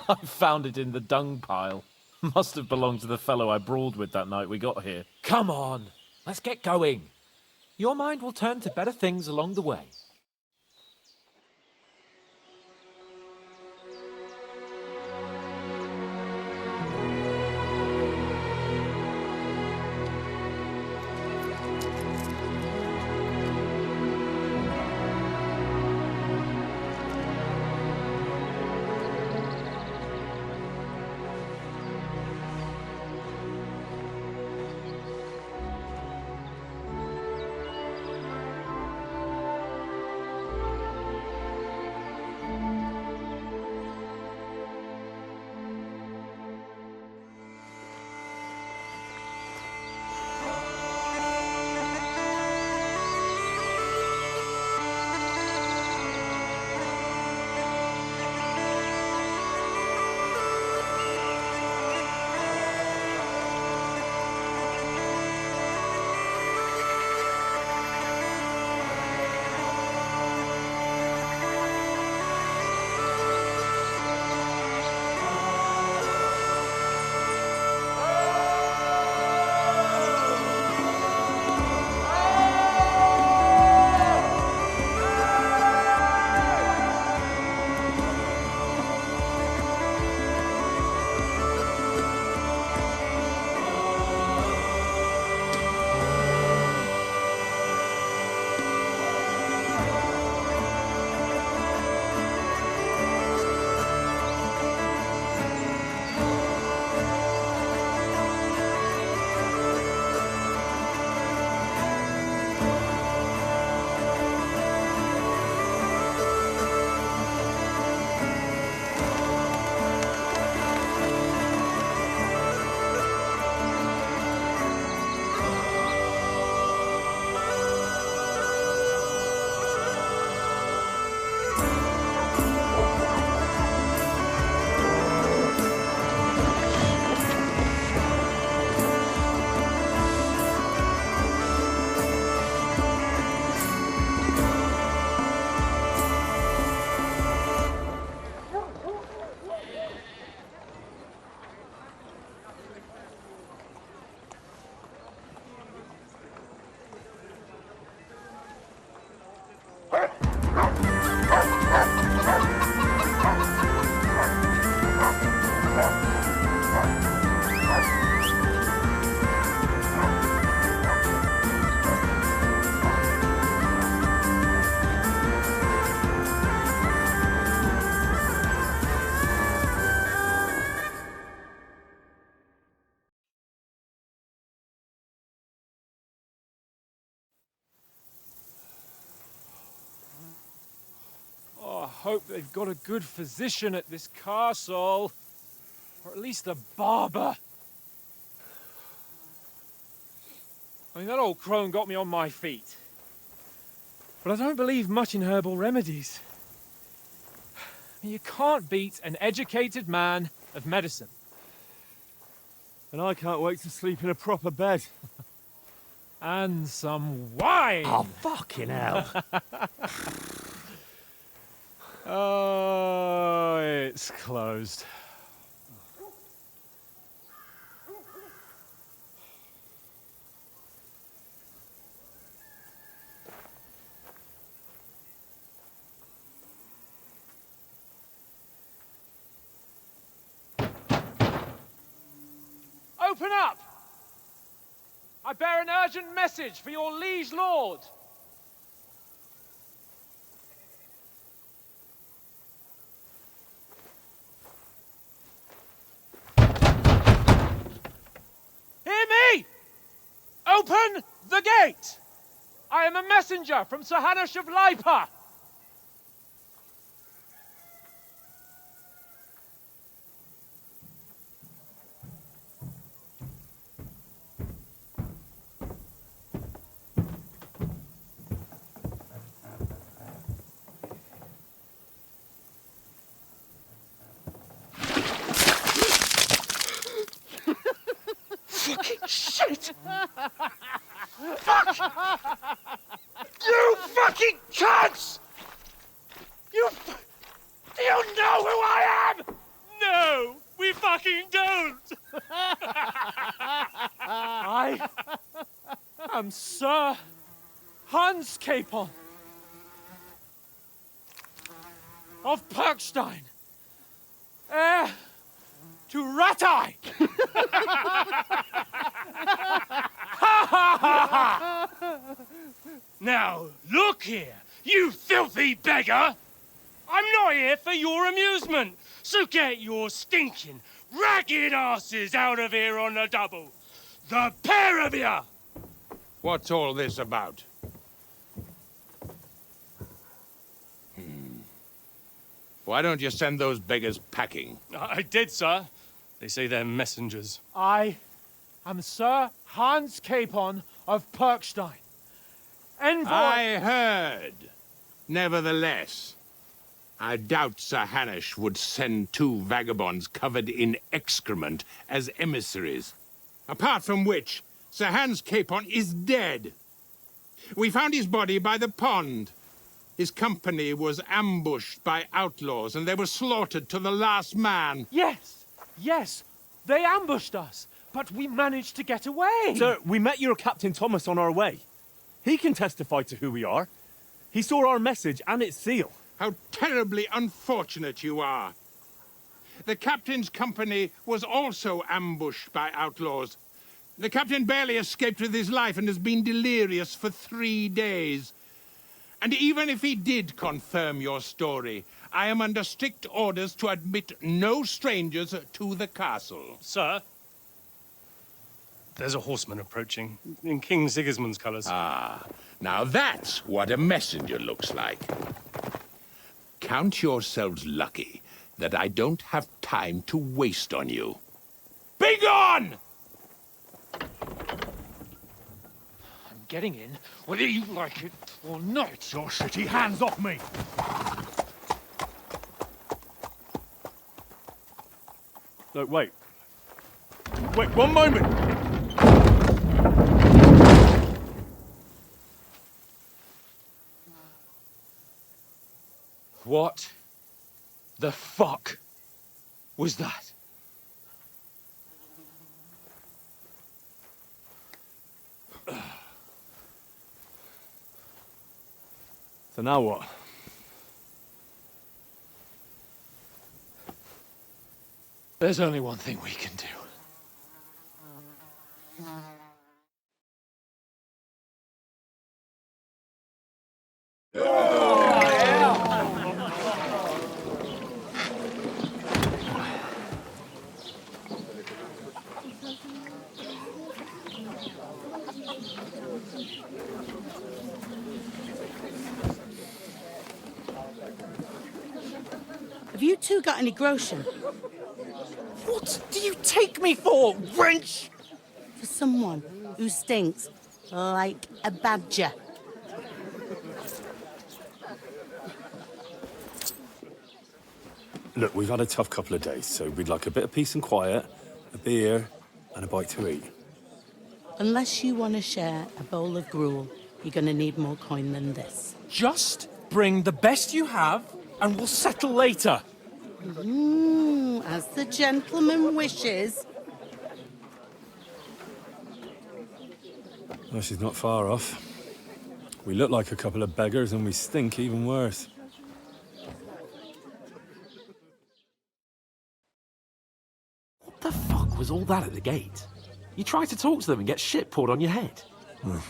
I found it in the dung pile. Must have belonged to the fellow I brawled with that night we got here. Come on, let's get going. Your mind will turn to better things along the way. I hope they've got a good physician at this castle. Or at least a barber. I mean, that old crone got me on my feet. But I don't believe much in herbal remedies. You can't beat an educated man of medicine. And I can't wait to sleep in a proper bed. And some wine! Oh, fucking hell. Oh, it's closed. Open up! I bear an urgent message for your liege lord. Hear me! Open the gate! I am a messenger from Sir Hanush of Lipa. Fucking shit! Fuck! You fucking cunts! Do you know who I am? No, we fucking don't. I am Sir Hans Capon of Perkstein, heir to Ratai. Now, look here, you filthy beggar! I'm not here for your amusement, so get your stinking, ragged asses out of here on the double. The pair of you! What's all this about? Why don't you send those beggars packing? I did, sir. They say they're messengers. I am Sir Hans Capon of Perkstein. Envoy... I heard. Nevertheless, I doubt Sir Hanush would send two vagabonds covered in excrement as emissaries. Apart from which, Sir Hans Capon is dead. We found his body by the pond. His company was ambushed by outlaws, and they were slaughtered to the last man. Yes, yes, they ambushed us, but we managed to get away. Sir, we met your Captain Thomas on our way. He can testify to who we are. He saw our message and its seal. How terribly unfortunate you are. The captain's company was also ambushed by outlaws. The captain barely escaped with his life and has been delirious for 3 days. And even if he did confirm your story, I am under strict orders to admit no strangers to the castle. Sir, there's a horseman approaching, in King Sigismund's colours. Ah, now that's what a messenger looks like. Count yourselves lucky that I don't have time to waste on you. Be gone! I'm getting in, whether you like it or not. Your shitty hands off me! No, wait. Wait, one moment! What the fuck was that? So now what? There's only one thing we can do. Have you two got any groschen? What do you take me for, wench? For someone who stinks like a badger. Look, we've had a tough couple of days, so we'd like a bit of peace and quiet, a beer, and a bite to eat. Unless you want to share a bowl of gruel, you're going to need more coin than this. Just bring the best you have, and we'll settle later. As the gentleman wishes. Well, she's not far off. We look like a couple of beggars, and we stink even worse. What the fuck was all that at the gate? You try to talk to them and get shit poured on your head. Well,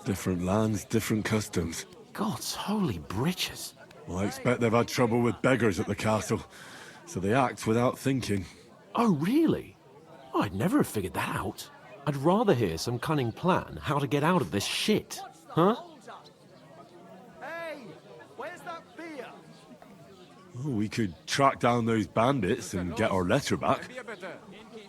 different lands, different customs. God's holy britches. Well, I expect they've had trouble with beggars at the castle, so they act without thinking. Oh, really? Oh, I'd never have figured that out. I'd rather hear some cunning plan how to get out of this shit. Huh? Well, we could track down those bandits and get our letter back.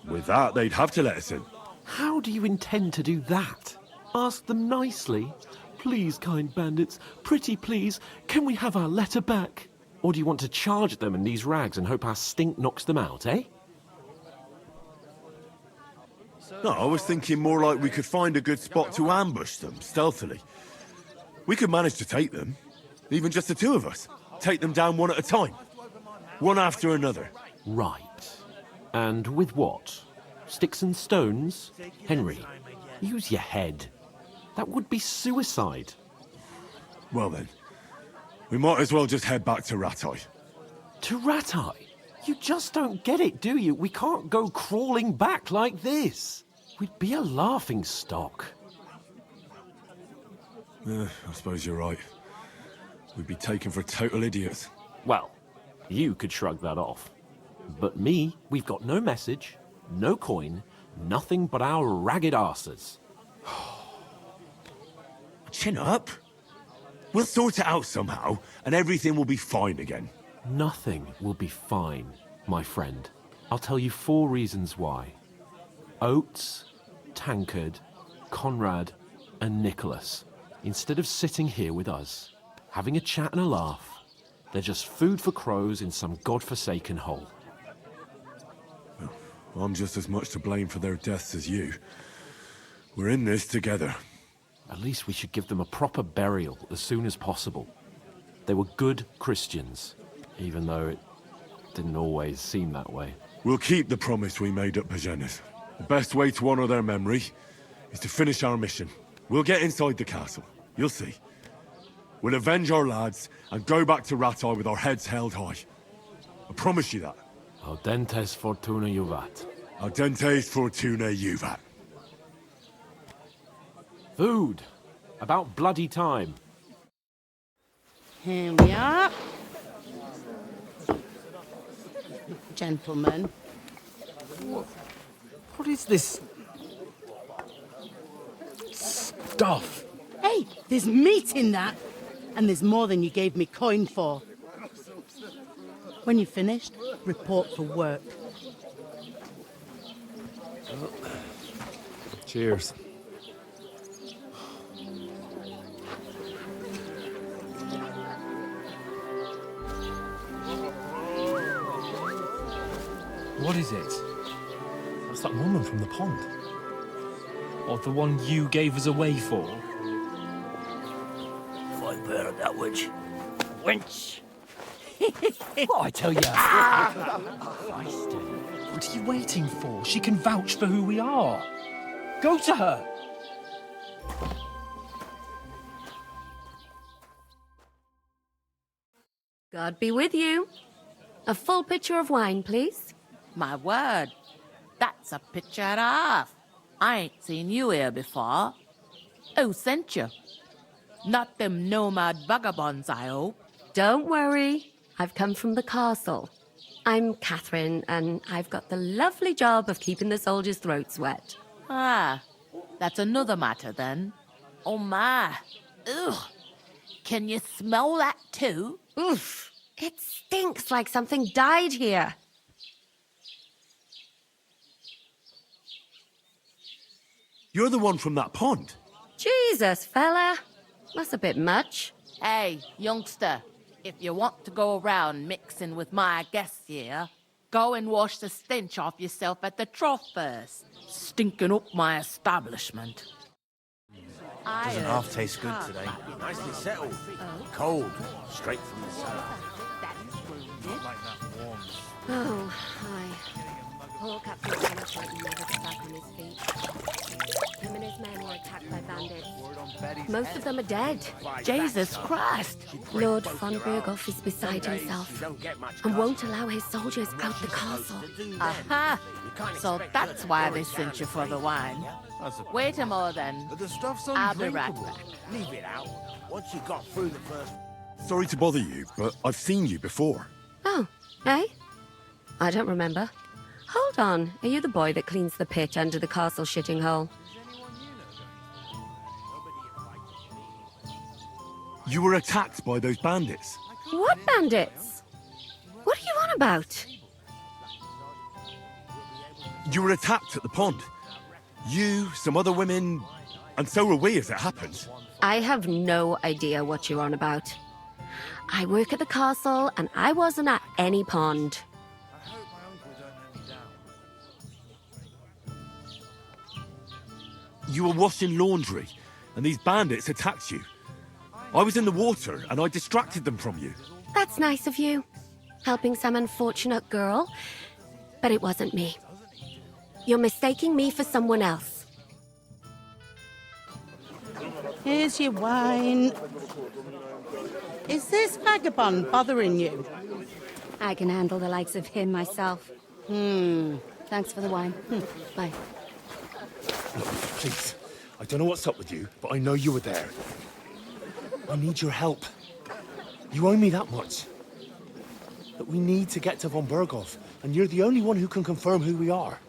With that, they'd have to let us in. How do you intend to do that? Ask them nicely. Please, kind bandits, pretty please, can we have our letter back? Or do you want to charge at them in these rags and hope our stink knocks them out, eh? No, I was thinking more like we could find a good spot to ambush them, stealthily. We could manage to take them, even just the two of us. Take them down one at a time. One after another. Right. And with what? Sticks and stones? Henry, use your head. That would be suicide. Well then, we might as well just head back to Ratai. To Ratai? You just don't get it, do you? We can't go crawling back like this. We'd be a laughing stock. I suppose you're right. We'd be taken for total idiots. Well, you could shrug that off. But me, we've got no message, no coin, nothing but our ragged arses. Chin up. We'll sort it out somehow, and everything will be fine again. Nothing will be fine, my friend. I'll tell you 4 reasons why. Oates, Tankard, Conrad, and Nicholas, instead of sitting here with us, having a chat and a laugh, they're just food for crows in some godforsaken hole. I'm just as much to blame for their deaths as you. We're in this together. At least we should give them a proper burial as soon as possible. They were good Christians, even though it didn't always seem that way. We'll keep the promise we made at Pagenis. The best way to honor their memory is to finish our mission. We'll get inside the castle. You'll see. We'll avenge our lads and go back to Ratai with our heads held high. I promise you that. Audentes fortuna juvat. Audentes fortuna juvat. Food. About bloody time. Here we are. Gentlemen. What is this stuff? Hey, there's meat in that. And there's more than you gave me coin for. When you're finished, report for work. Cheers. What is it? That's that woman from the pond. Or the one you gave us away for? If I'd heard that witch. Wench! What I tell you? What are you waiting for? She can vouch for who we are. Go to her. God be with you. A full pitcher of wine, please. My word, that's a picture and a half. I ain't seen you here before. Who sent you? Not them nomad vagabonds, I hope. Don't worry. I've come from the castle. I'm Catherine, and I've got the lovely job of keeping the soldiers' throats wet. Ah, that's another matter then. Oh my. Ugh. Can you smell that too? Oof. It stinks like something died here. You're the one from that pond. Jesus, fella. That's a bit much. Hey, youngster, if you want to go around mixing with my guests here, go and wash the stench off yourself at the trough first. Stinking up my establishment. Doesn't half taste good today. Nicely settled. Cold. Straight from the cellar. Oh, hi. Poor Captain Dennis might never get back on his feet. Him and his men were attacked by bandits. Most of them are dead. Jesus Christ! Lord von Berghoff is beside himself and won't allow his soldiers out the castle. Aha! So that's why they sent you for the wine. Wait a more then. But the stuff's I'll be right undrinkable. back. Leave it out. Once you got through the first... Sorry to bother you, but I've seen you before. Oh, eh? I don't remember. Hold on. Are you the boy that cleans the pit under the castle shitting hole? You were attacked by those bandits. What bandits? about? You were attacked at the pond. You, some other women, and so were we as it happens. I have no idea what you're on about. I work at the castle, and I wasn't at any pond. You were washing laundry, and these bandits attacked you. I was in the water, and I distracted them from you. That's nice of you, helping some unfortunate girl, but it wasn't me. You're mistaking me for someone else. Here's your wine. Is this vagabond bothering you? I can handle the likes of him myself. Thanks for the wine. Bye. Look, please. I don't know what's up with you, but I know you were there. I need your help. You owe me that much. But we need to get to von Berghoff, and you're the only one who can confirm who we are.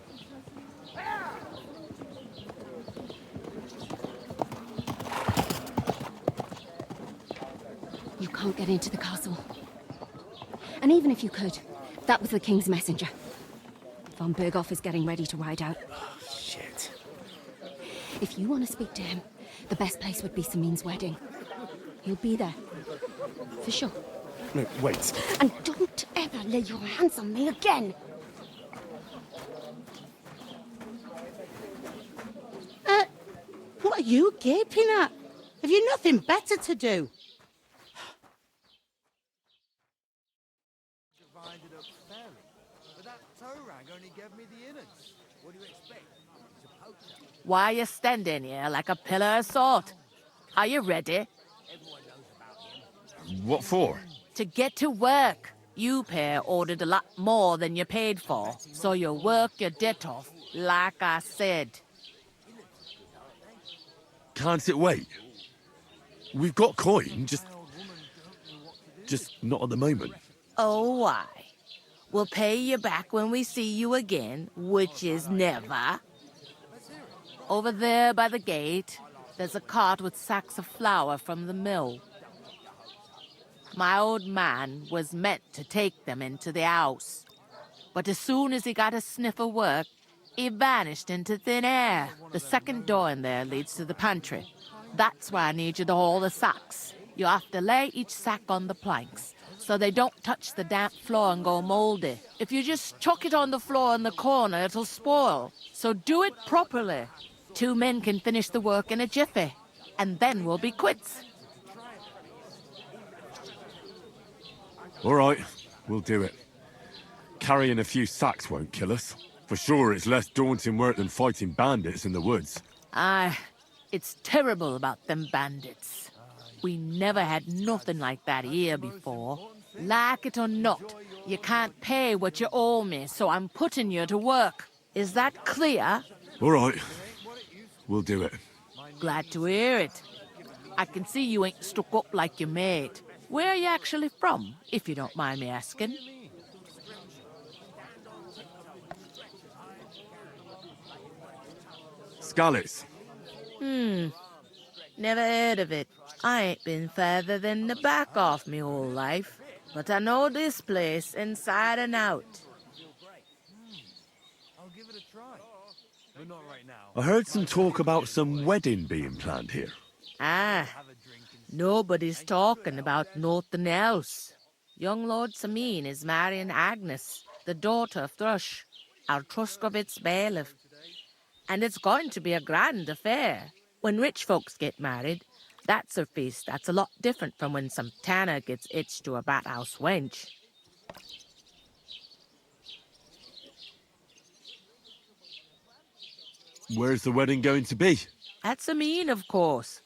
You can't get into the castle. And even if you could, that was the King's messenger. Von Berghoff is getting ready to ride out. Oh, shit. If you want to speak to him, the best place would be Samin's wedding. He'll be there. For sure. No, wait. And don't ever lay your hands on me again! What are you gaping at? Have you nothing better to do? Why are you standing here like a pillar of salt? Are you ready? What for? To get to work. You pair ordered a lot more than you paid for, so you work your debt off, like I said. Can't it wait? We've got coin, just not at the moment. Oh, why? We'll pay you back when we see you again, which is never. Over there by the gate, there's a cart with sacks of flour from the mill. My old man was meant to take them into the house, but as soon as he got a sniff of work, he vanished into thin air. The second door in there leads to the pantry. That's why I need you to haul the sacks. You have to lay each sack on the planks, so they don't touch the damp floor and go moldy. If you just chuck it on the floor in the corner, it'll spoil. So do it properly. 2 men can finish the work in a jiffy, and then we'll be quits. All right, we'll do it. Carrying a few sacks won't kill us. For sure, it's less daunting work than fighting bandits in the woods. Aye, it's terrible about them bandits. We never had nothing like that here before. Like it or not, you can't pay what you owe me, so I'm putting you to work. Is that clear? All right, we'll do it. Glad to hear it. I can see you ain't stuck up like your mate. Where are you actually from, if you don't mind me asking? Skalitz. Never heard of it. I ain't been further than the back off me whole life, but I know this place inside and out. I heard some talk about some wedding being planned here. Ah, nobody's talking about nothing else. Young Lord Samin is marrying Agnes, the daughter of Thrush, our Truskovitz bailiff. And it's going to be a grand affair. When rich folks get married, that's a feast that's a lot different from when some tanner gets hitched to a bathouse wench. Where's the wedding going to be? At Samin, of course.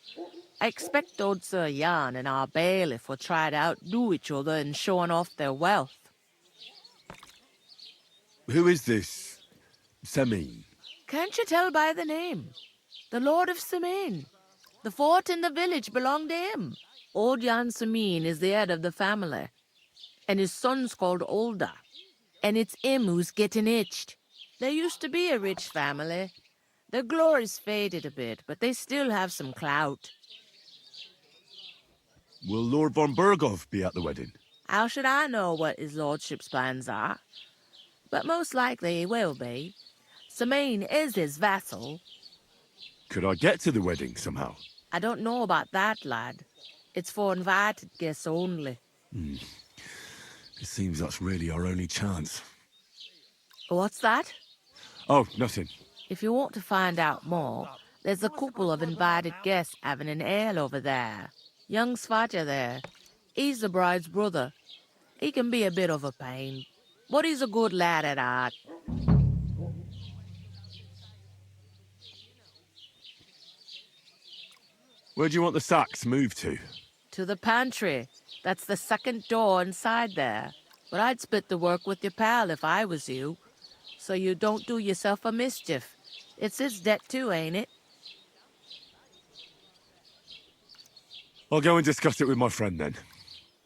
I expect old Sir Jan and our bailiff will try to outdo each other in showing off their wealth. Who is this Samin? Can't you tell by the name? The Lord of Samin. The fort and the village belong to him. Old Jan Samin is the head of the family, and his son's called Olda. And it's him who's getting hitched. There used to be a rich family. Their glory's faded a bit, but they still have some clout. Will Lord von Berghoff be at the wedding? How should I know what his lordship's plans are? But most likely he will be. Samine is his vassal. Could I get to the wedding somehow? I don't know about that, lad. It's for invited guests only. It seems that's really our only chance. What's that? Oh, nothing. If you want to find out more, there's a couple of invited guests having an ale over there. Young Svaja there. He's the bride's brother. He can be a bit of a pain, but he's a good lad at heart. Where do you want the sacks moved to? To the pantry. That's the second door inside there. But I'd split the work with your pal if I was you, so you don't do yourself a mischief. It's his debt too, ain't it? I'll go and discuss it with my friend then.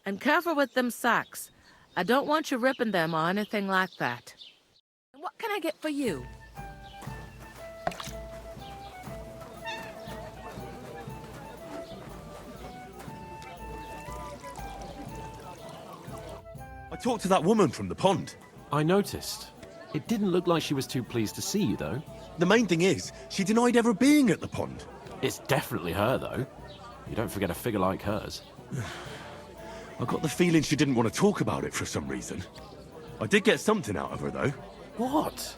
And careful with them sacks. I don't want you ripping them or anything like that. What can I get for you? I talked to that woman from the pond. I noticed. It didn't look like she was too pleased to see you, though. The main thing is, she denied ever being at the pond. It's definitely her, though. You don't forget a figure like hers. I got the feeling she didn't want to talk about it for some reason. I did get something out of her, though. What?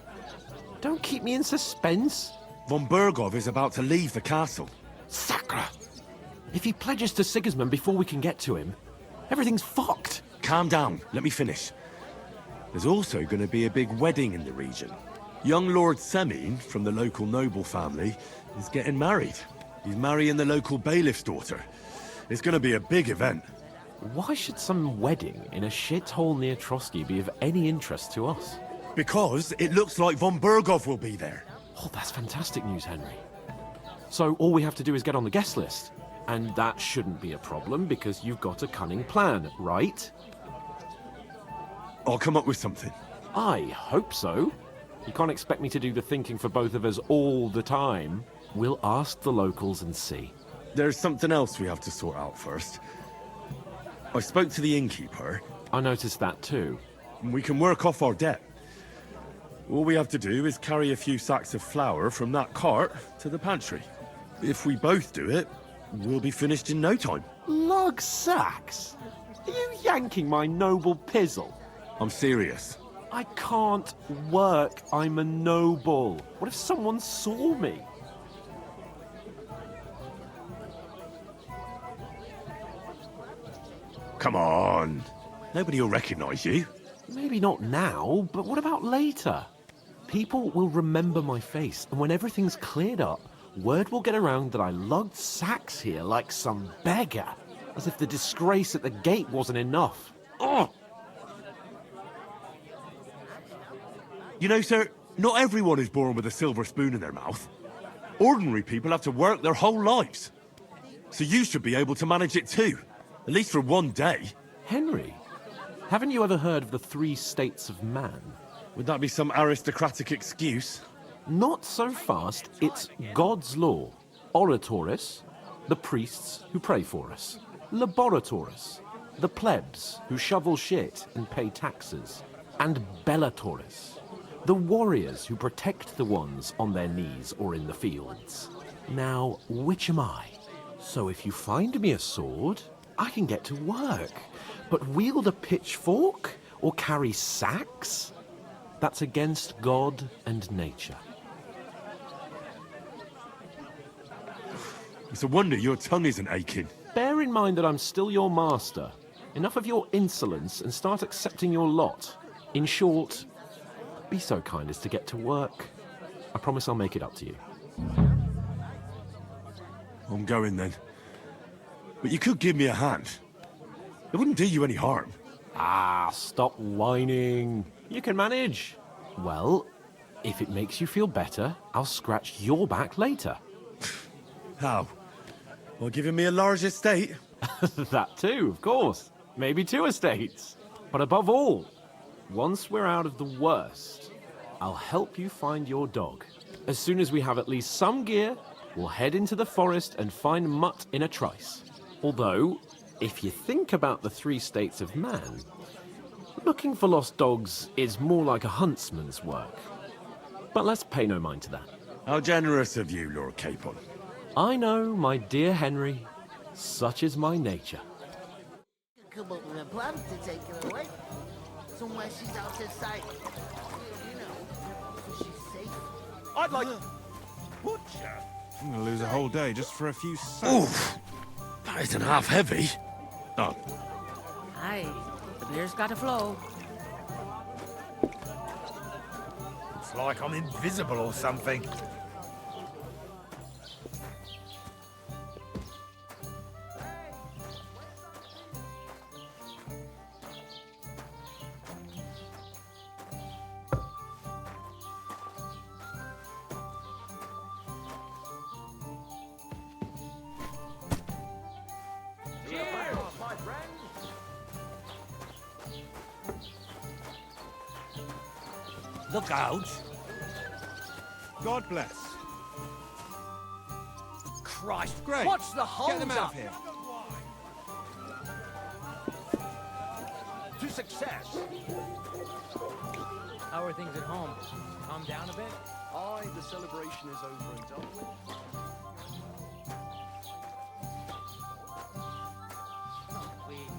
Don't keep me in suspense. Von Bergov is about to leave the castle. Sacra! If he pledges to Sigismund before we can get to him, everything's fucked. Calm down. Let me finish. There's also going to be a big wedding in the region. Young Lord Semine, from the local noble family, is getting married. He's marrying the local bailiff's daughter. It's going to be a big event. Why should some wedding in a shithole near Trotsky be of any interest to us? Because it looks like von Bergov will be there. Oh, that's fantastic news, Henry. So all we have to do is get on the guest list. And that shouldn't be a problem because you've got a cunning plan, right? I'll come up with something. I hope so. You can't expect me to do the thinking for both of us all the time. We'll ask the locals and see. There's something else we have to sort out first. I spoke to the innkeeper. I noticed that too. We can work off our debt. All we have to do is carry a few sacks of flour from that cart to the pantry. If we both do it, we'll be finished in no time. Lug sacks? Are you yanking my noble pizzle? I'm serious. I can't work. I'm a noble. What if someone saw me? Come on. Nobody will recognize you. Maybe not now, but what about later? People will remember my face, and when everything's cleared up, word will get around that I lugged sacks here like some beggar. As if the disgrace at the gate wasn't enough. Ugh! You know, sir, not everyone is born with a silver spoon in their mouth. Ordinary people have to work their whole lives. So you should be able to manage it too. At least for one day. Henry, haven't you ever heard of the 3 states of man? Would that be some aristocratic excuse? Not so fast. It's God's law. Oratoris, the priests who pray for us. Laboratoris, the plebs who shovel shit and pay taxes. And Bellatoris, the warriors who protect the ones on their knees or in the fields. Now, which am I? So if you find me a sword, I can get to work. But wield a pitchfork or carry sacks? That's against God and nature. It's a wonder your tongue isn't aching. Bear in mind that I'm still your master. Enough of your insolence and start accepting your lot. In short, be so kind as to get to work. I promise I'll make it up to you. I'm going then. But you could give me a hand. It wouldn't do you any harm. Ah, stop whining. You can manage. Well, if it makes you feel better, I'll scratch your back later. How? Well, giving me a large estate? That too, of course. Maybe 2 estates. But above all, once we're out of the worst, I'll help you find your dog. As soon as we have at least some gear, we'll head into the forest and find Mutt in a trice. Although, if you think about the three states of man, looking for lost dogs is more like a huntsman's work. But let's pay no mind to that. How generous of you, Lord Capon. I know, my dear Henry. Such is my nature. Come up with a plan to take her away. Somewhere she's out of sight. You know, she's safe. I'd like... Butcher? I'm gonna lose a whole day just for a few cents. Oof! That isn't half heavy. Oh. Aye, the beer's gotta flow. It's like I'm invisible or something. Look out. God bless. Christ. Great. What's the hold Get them out up? of here. To success. How are things at home? Calm down a bit? Aye, the celebration is over and done with. Oh, please.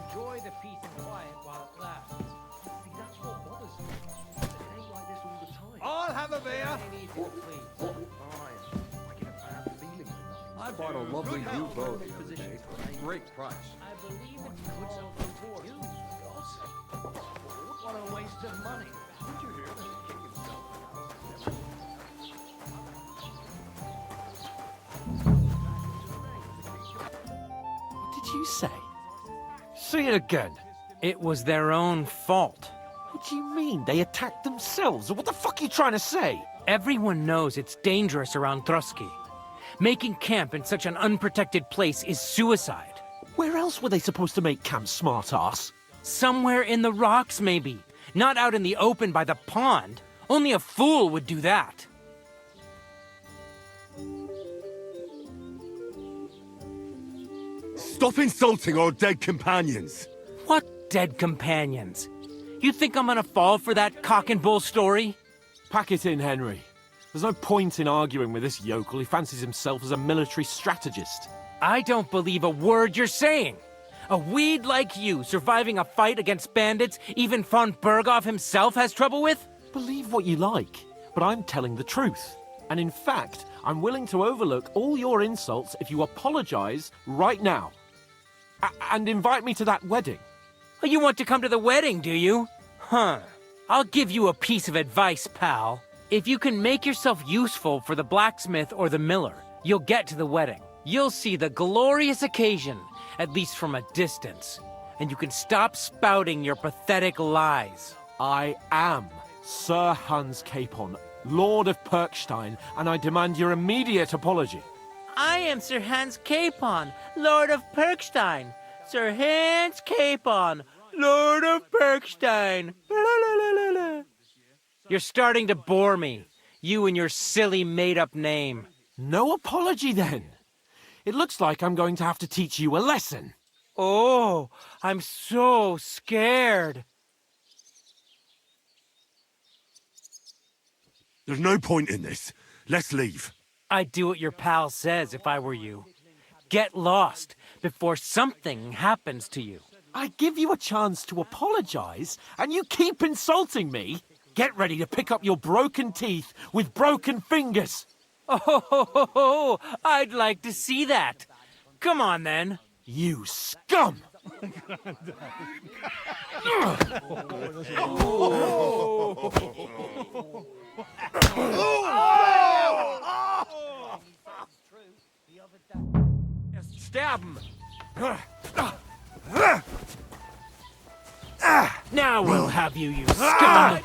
Enjoy the peace and quiet while it lasts. See, that's what bothers me. It ain't like this all the time. I'll have a beer. Ain't easy to please. I get a bad feeling tonight. I bought a lovely new bow the other day for a great price. I believe it's called divorce. You, what a waste of money. Did you hear that the king himself announced What did you say? Say it again. It was their own fault. What do you mean? They attacked themselves? What the fuck are you trying to say? Everyone knows it's dangerous around Trotsky. Making camp in such an unprotected place is suicide. Where else were they supposed to make camp, smart-ass? Somewhere in the rocks, maybe. Not out in the open by the pond. Only a fool would do that. Stop insulting our dead companions! What dead companions? You think I'm gonna fall for that cock and bull story? Pack it in, Henry. There's no point in arguing with this yokel. He fancies himself as a military strategist. I don't believe a word you're saying. A weed like you surviving a fight against bandits even von Berghoff himself has trouble with? Believe what you like, but I'm telling the truth. And in fact, I'm willing to overlook all your insults if you apologize right now. And invite me to that wedding. Oh, you want to come to the wedding, do you? Huh. I'll give you a piece of advice, pal. If you can make yourself useful for the blacksmith or the miller, you'll get to the wedding. You'll see the glorious occasion, at least from a distance. And you can stop spouting your pathetic lies. I am Sir Hans Capon, Lord of Perkstein, and I demand your immediate apology. I am Sir Hans Capon, Lord of Perkstein. Sir Hans Capon, Lord of Perkstein. You're starting to bore me. You and your silly made-up name. No apology, then. It looks like I'm going to have to teach you a lesson. Oh, I'm so scared. There's no point in this. Let's leave. I'd do what your pal says if I were you. Get lost before something happens to you. I give you a chance to apologize, and you keep insulting me. Get ready to pick up your broken teeth with broken fingers. Oh, I'd like to see that. Come on, then. You scum! Stab him. Now we'll have you, you scum.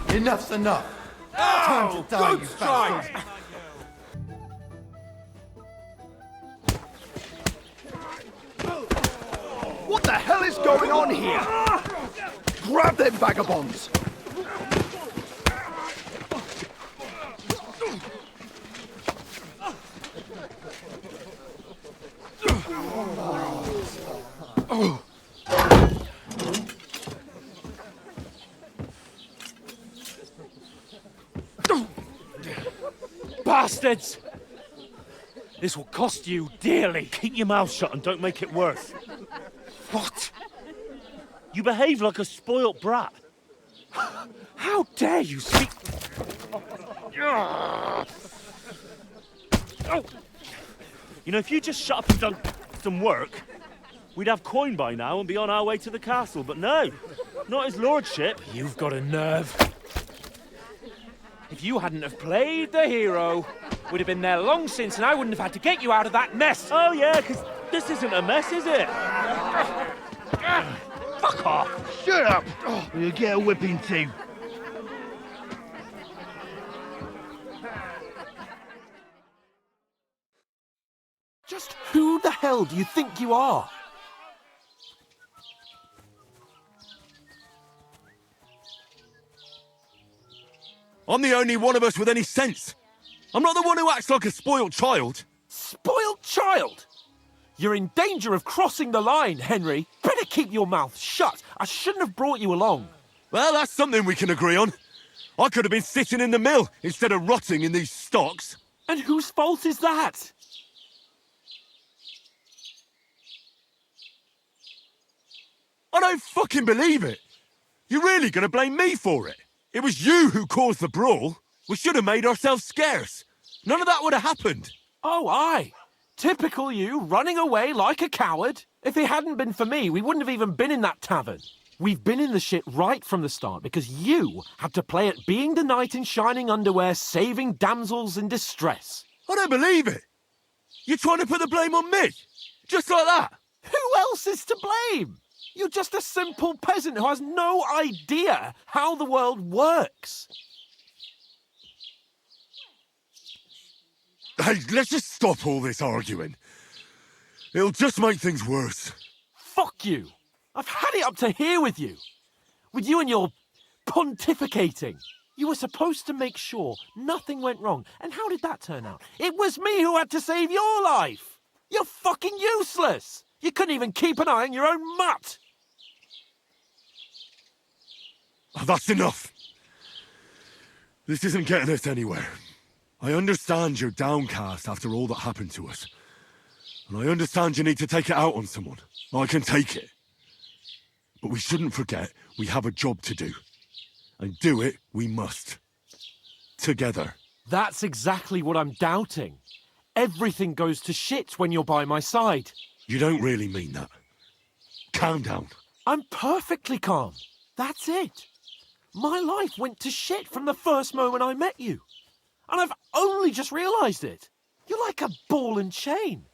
Enough's enough. Time to die, you bastard. What the hell is going on here? Grab them vagabonds! Oh. Bastards! This will cost you dearly. Keep your mouth shut and don't make it worse. What? You behave like a spoilt brat. How dare you speak... Oh. You know, if you just shut up and done some work, we'd have coin by now and be on our way to the castle. But no, not his lordship. You've got a nerve. If you hadn't have played the hero, we'd have been there long since and I wouldn't have had to get you out of that mess. Oh yeah, because this isn't a mess, is it? Fuck off. Shut up! Or you'll get a whipping too. Just who the hell do you think you are? I'm the only one of us with any sense. I'm not the one who acts like a spoiled child. Spoiled child? You're in danger of crossing the line, Henry. Better keep your mouth shut. I shouldn't have brought you along. Well, that's something we can agree on. I could have been sitting in the mill instead of rotting in these stocks. And whose fault is that? I don't fucking believe it. You're really going to blame me for it? It was you who caused the brawl. We should have made ourselves scarce. None of that would have happened. Oh, aye. Typical you, running away like a coward. If it hadn't been for me, we wouldn't have even been in that tavern. We've been in the shit right from the start because you had to play at being the knight in shining underwear, saving damsels in distress. I don't believe it. You're trying to put the blame on me? Just like that? Who else is to blame? You're just a simple peasant who has no idea how the world works. Hey, let's just stop all this arguing. It'll just make things worse. Fuck you. I've had it up to here with you. With you and your pontificating. You were supposed to make sure nothing went wrong. And how did that turn out? It was me who had to save your life. You're fucking useless. You couldn't even keep an eye on your own mutt. Oh, that's enough. This isn't getting us anywhere. I understand you're downcast after all that happened to us. And I understand you need to take it out on someone. I can take it. But we shouldn't forget we have a job to do. And do it we must. Together. That's exactly what I'm doubting. Everything goes to shit when you're by my side. You don't really mean that. Calm down. I'm perfectly calm. That's it. My life went to shit from the first moment I met you. And I've only just realised it. You're like a ball and chain.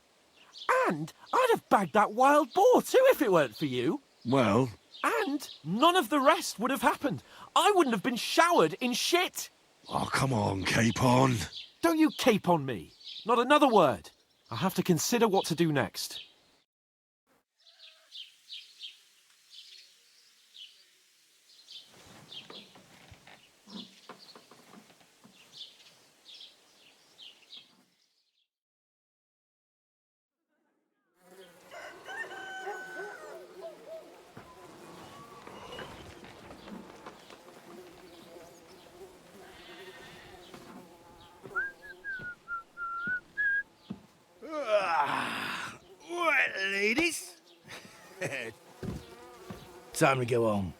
And I'd have bagged that wild boar too if it weren't for you. Well... And none of the rest would have happened. I wouldn't have been showered in shit. Oh, come on, Capon. Don't you cape on me. Not another word. I'll have to consider what to do next. Right, ladies. Time to go home.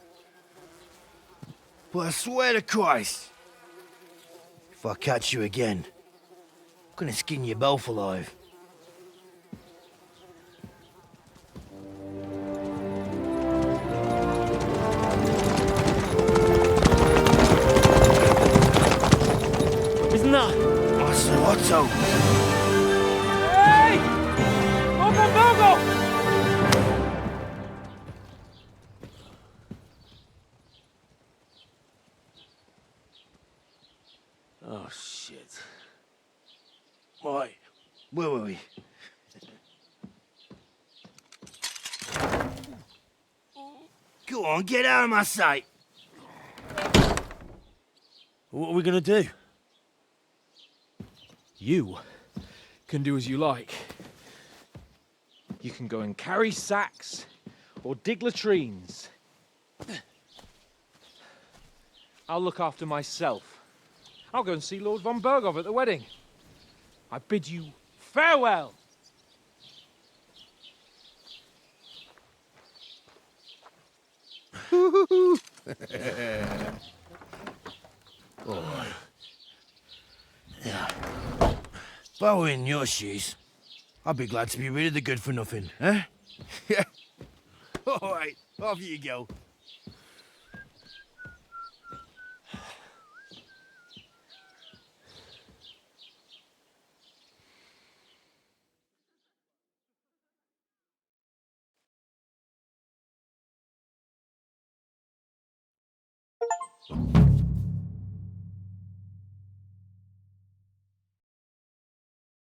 But I swear to Christ, if I catch you again, I'm gonna skin you both alive. Isn't that? Master Otto. Hey! Open Bogo! Oh, shit. Right, where were we? Go on, get out of my sight. What are we gonna do? You can do as you like. You can go and carry sacks or dig latrines. I'll look after myself. I'll go and see Lord von Bergov at the wedding. I bid you farewell. Oh. Yeah. If I were in your shoes, I'd be glad to be rid of the good for nothing, eh? Yeah. All right, off you go.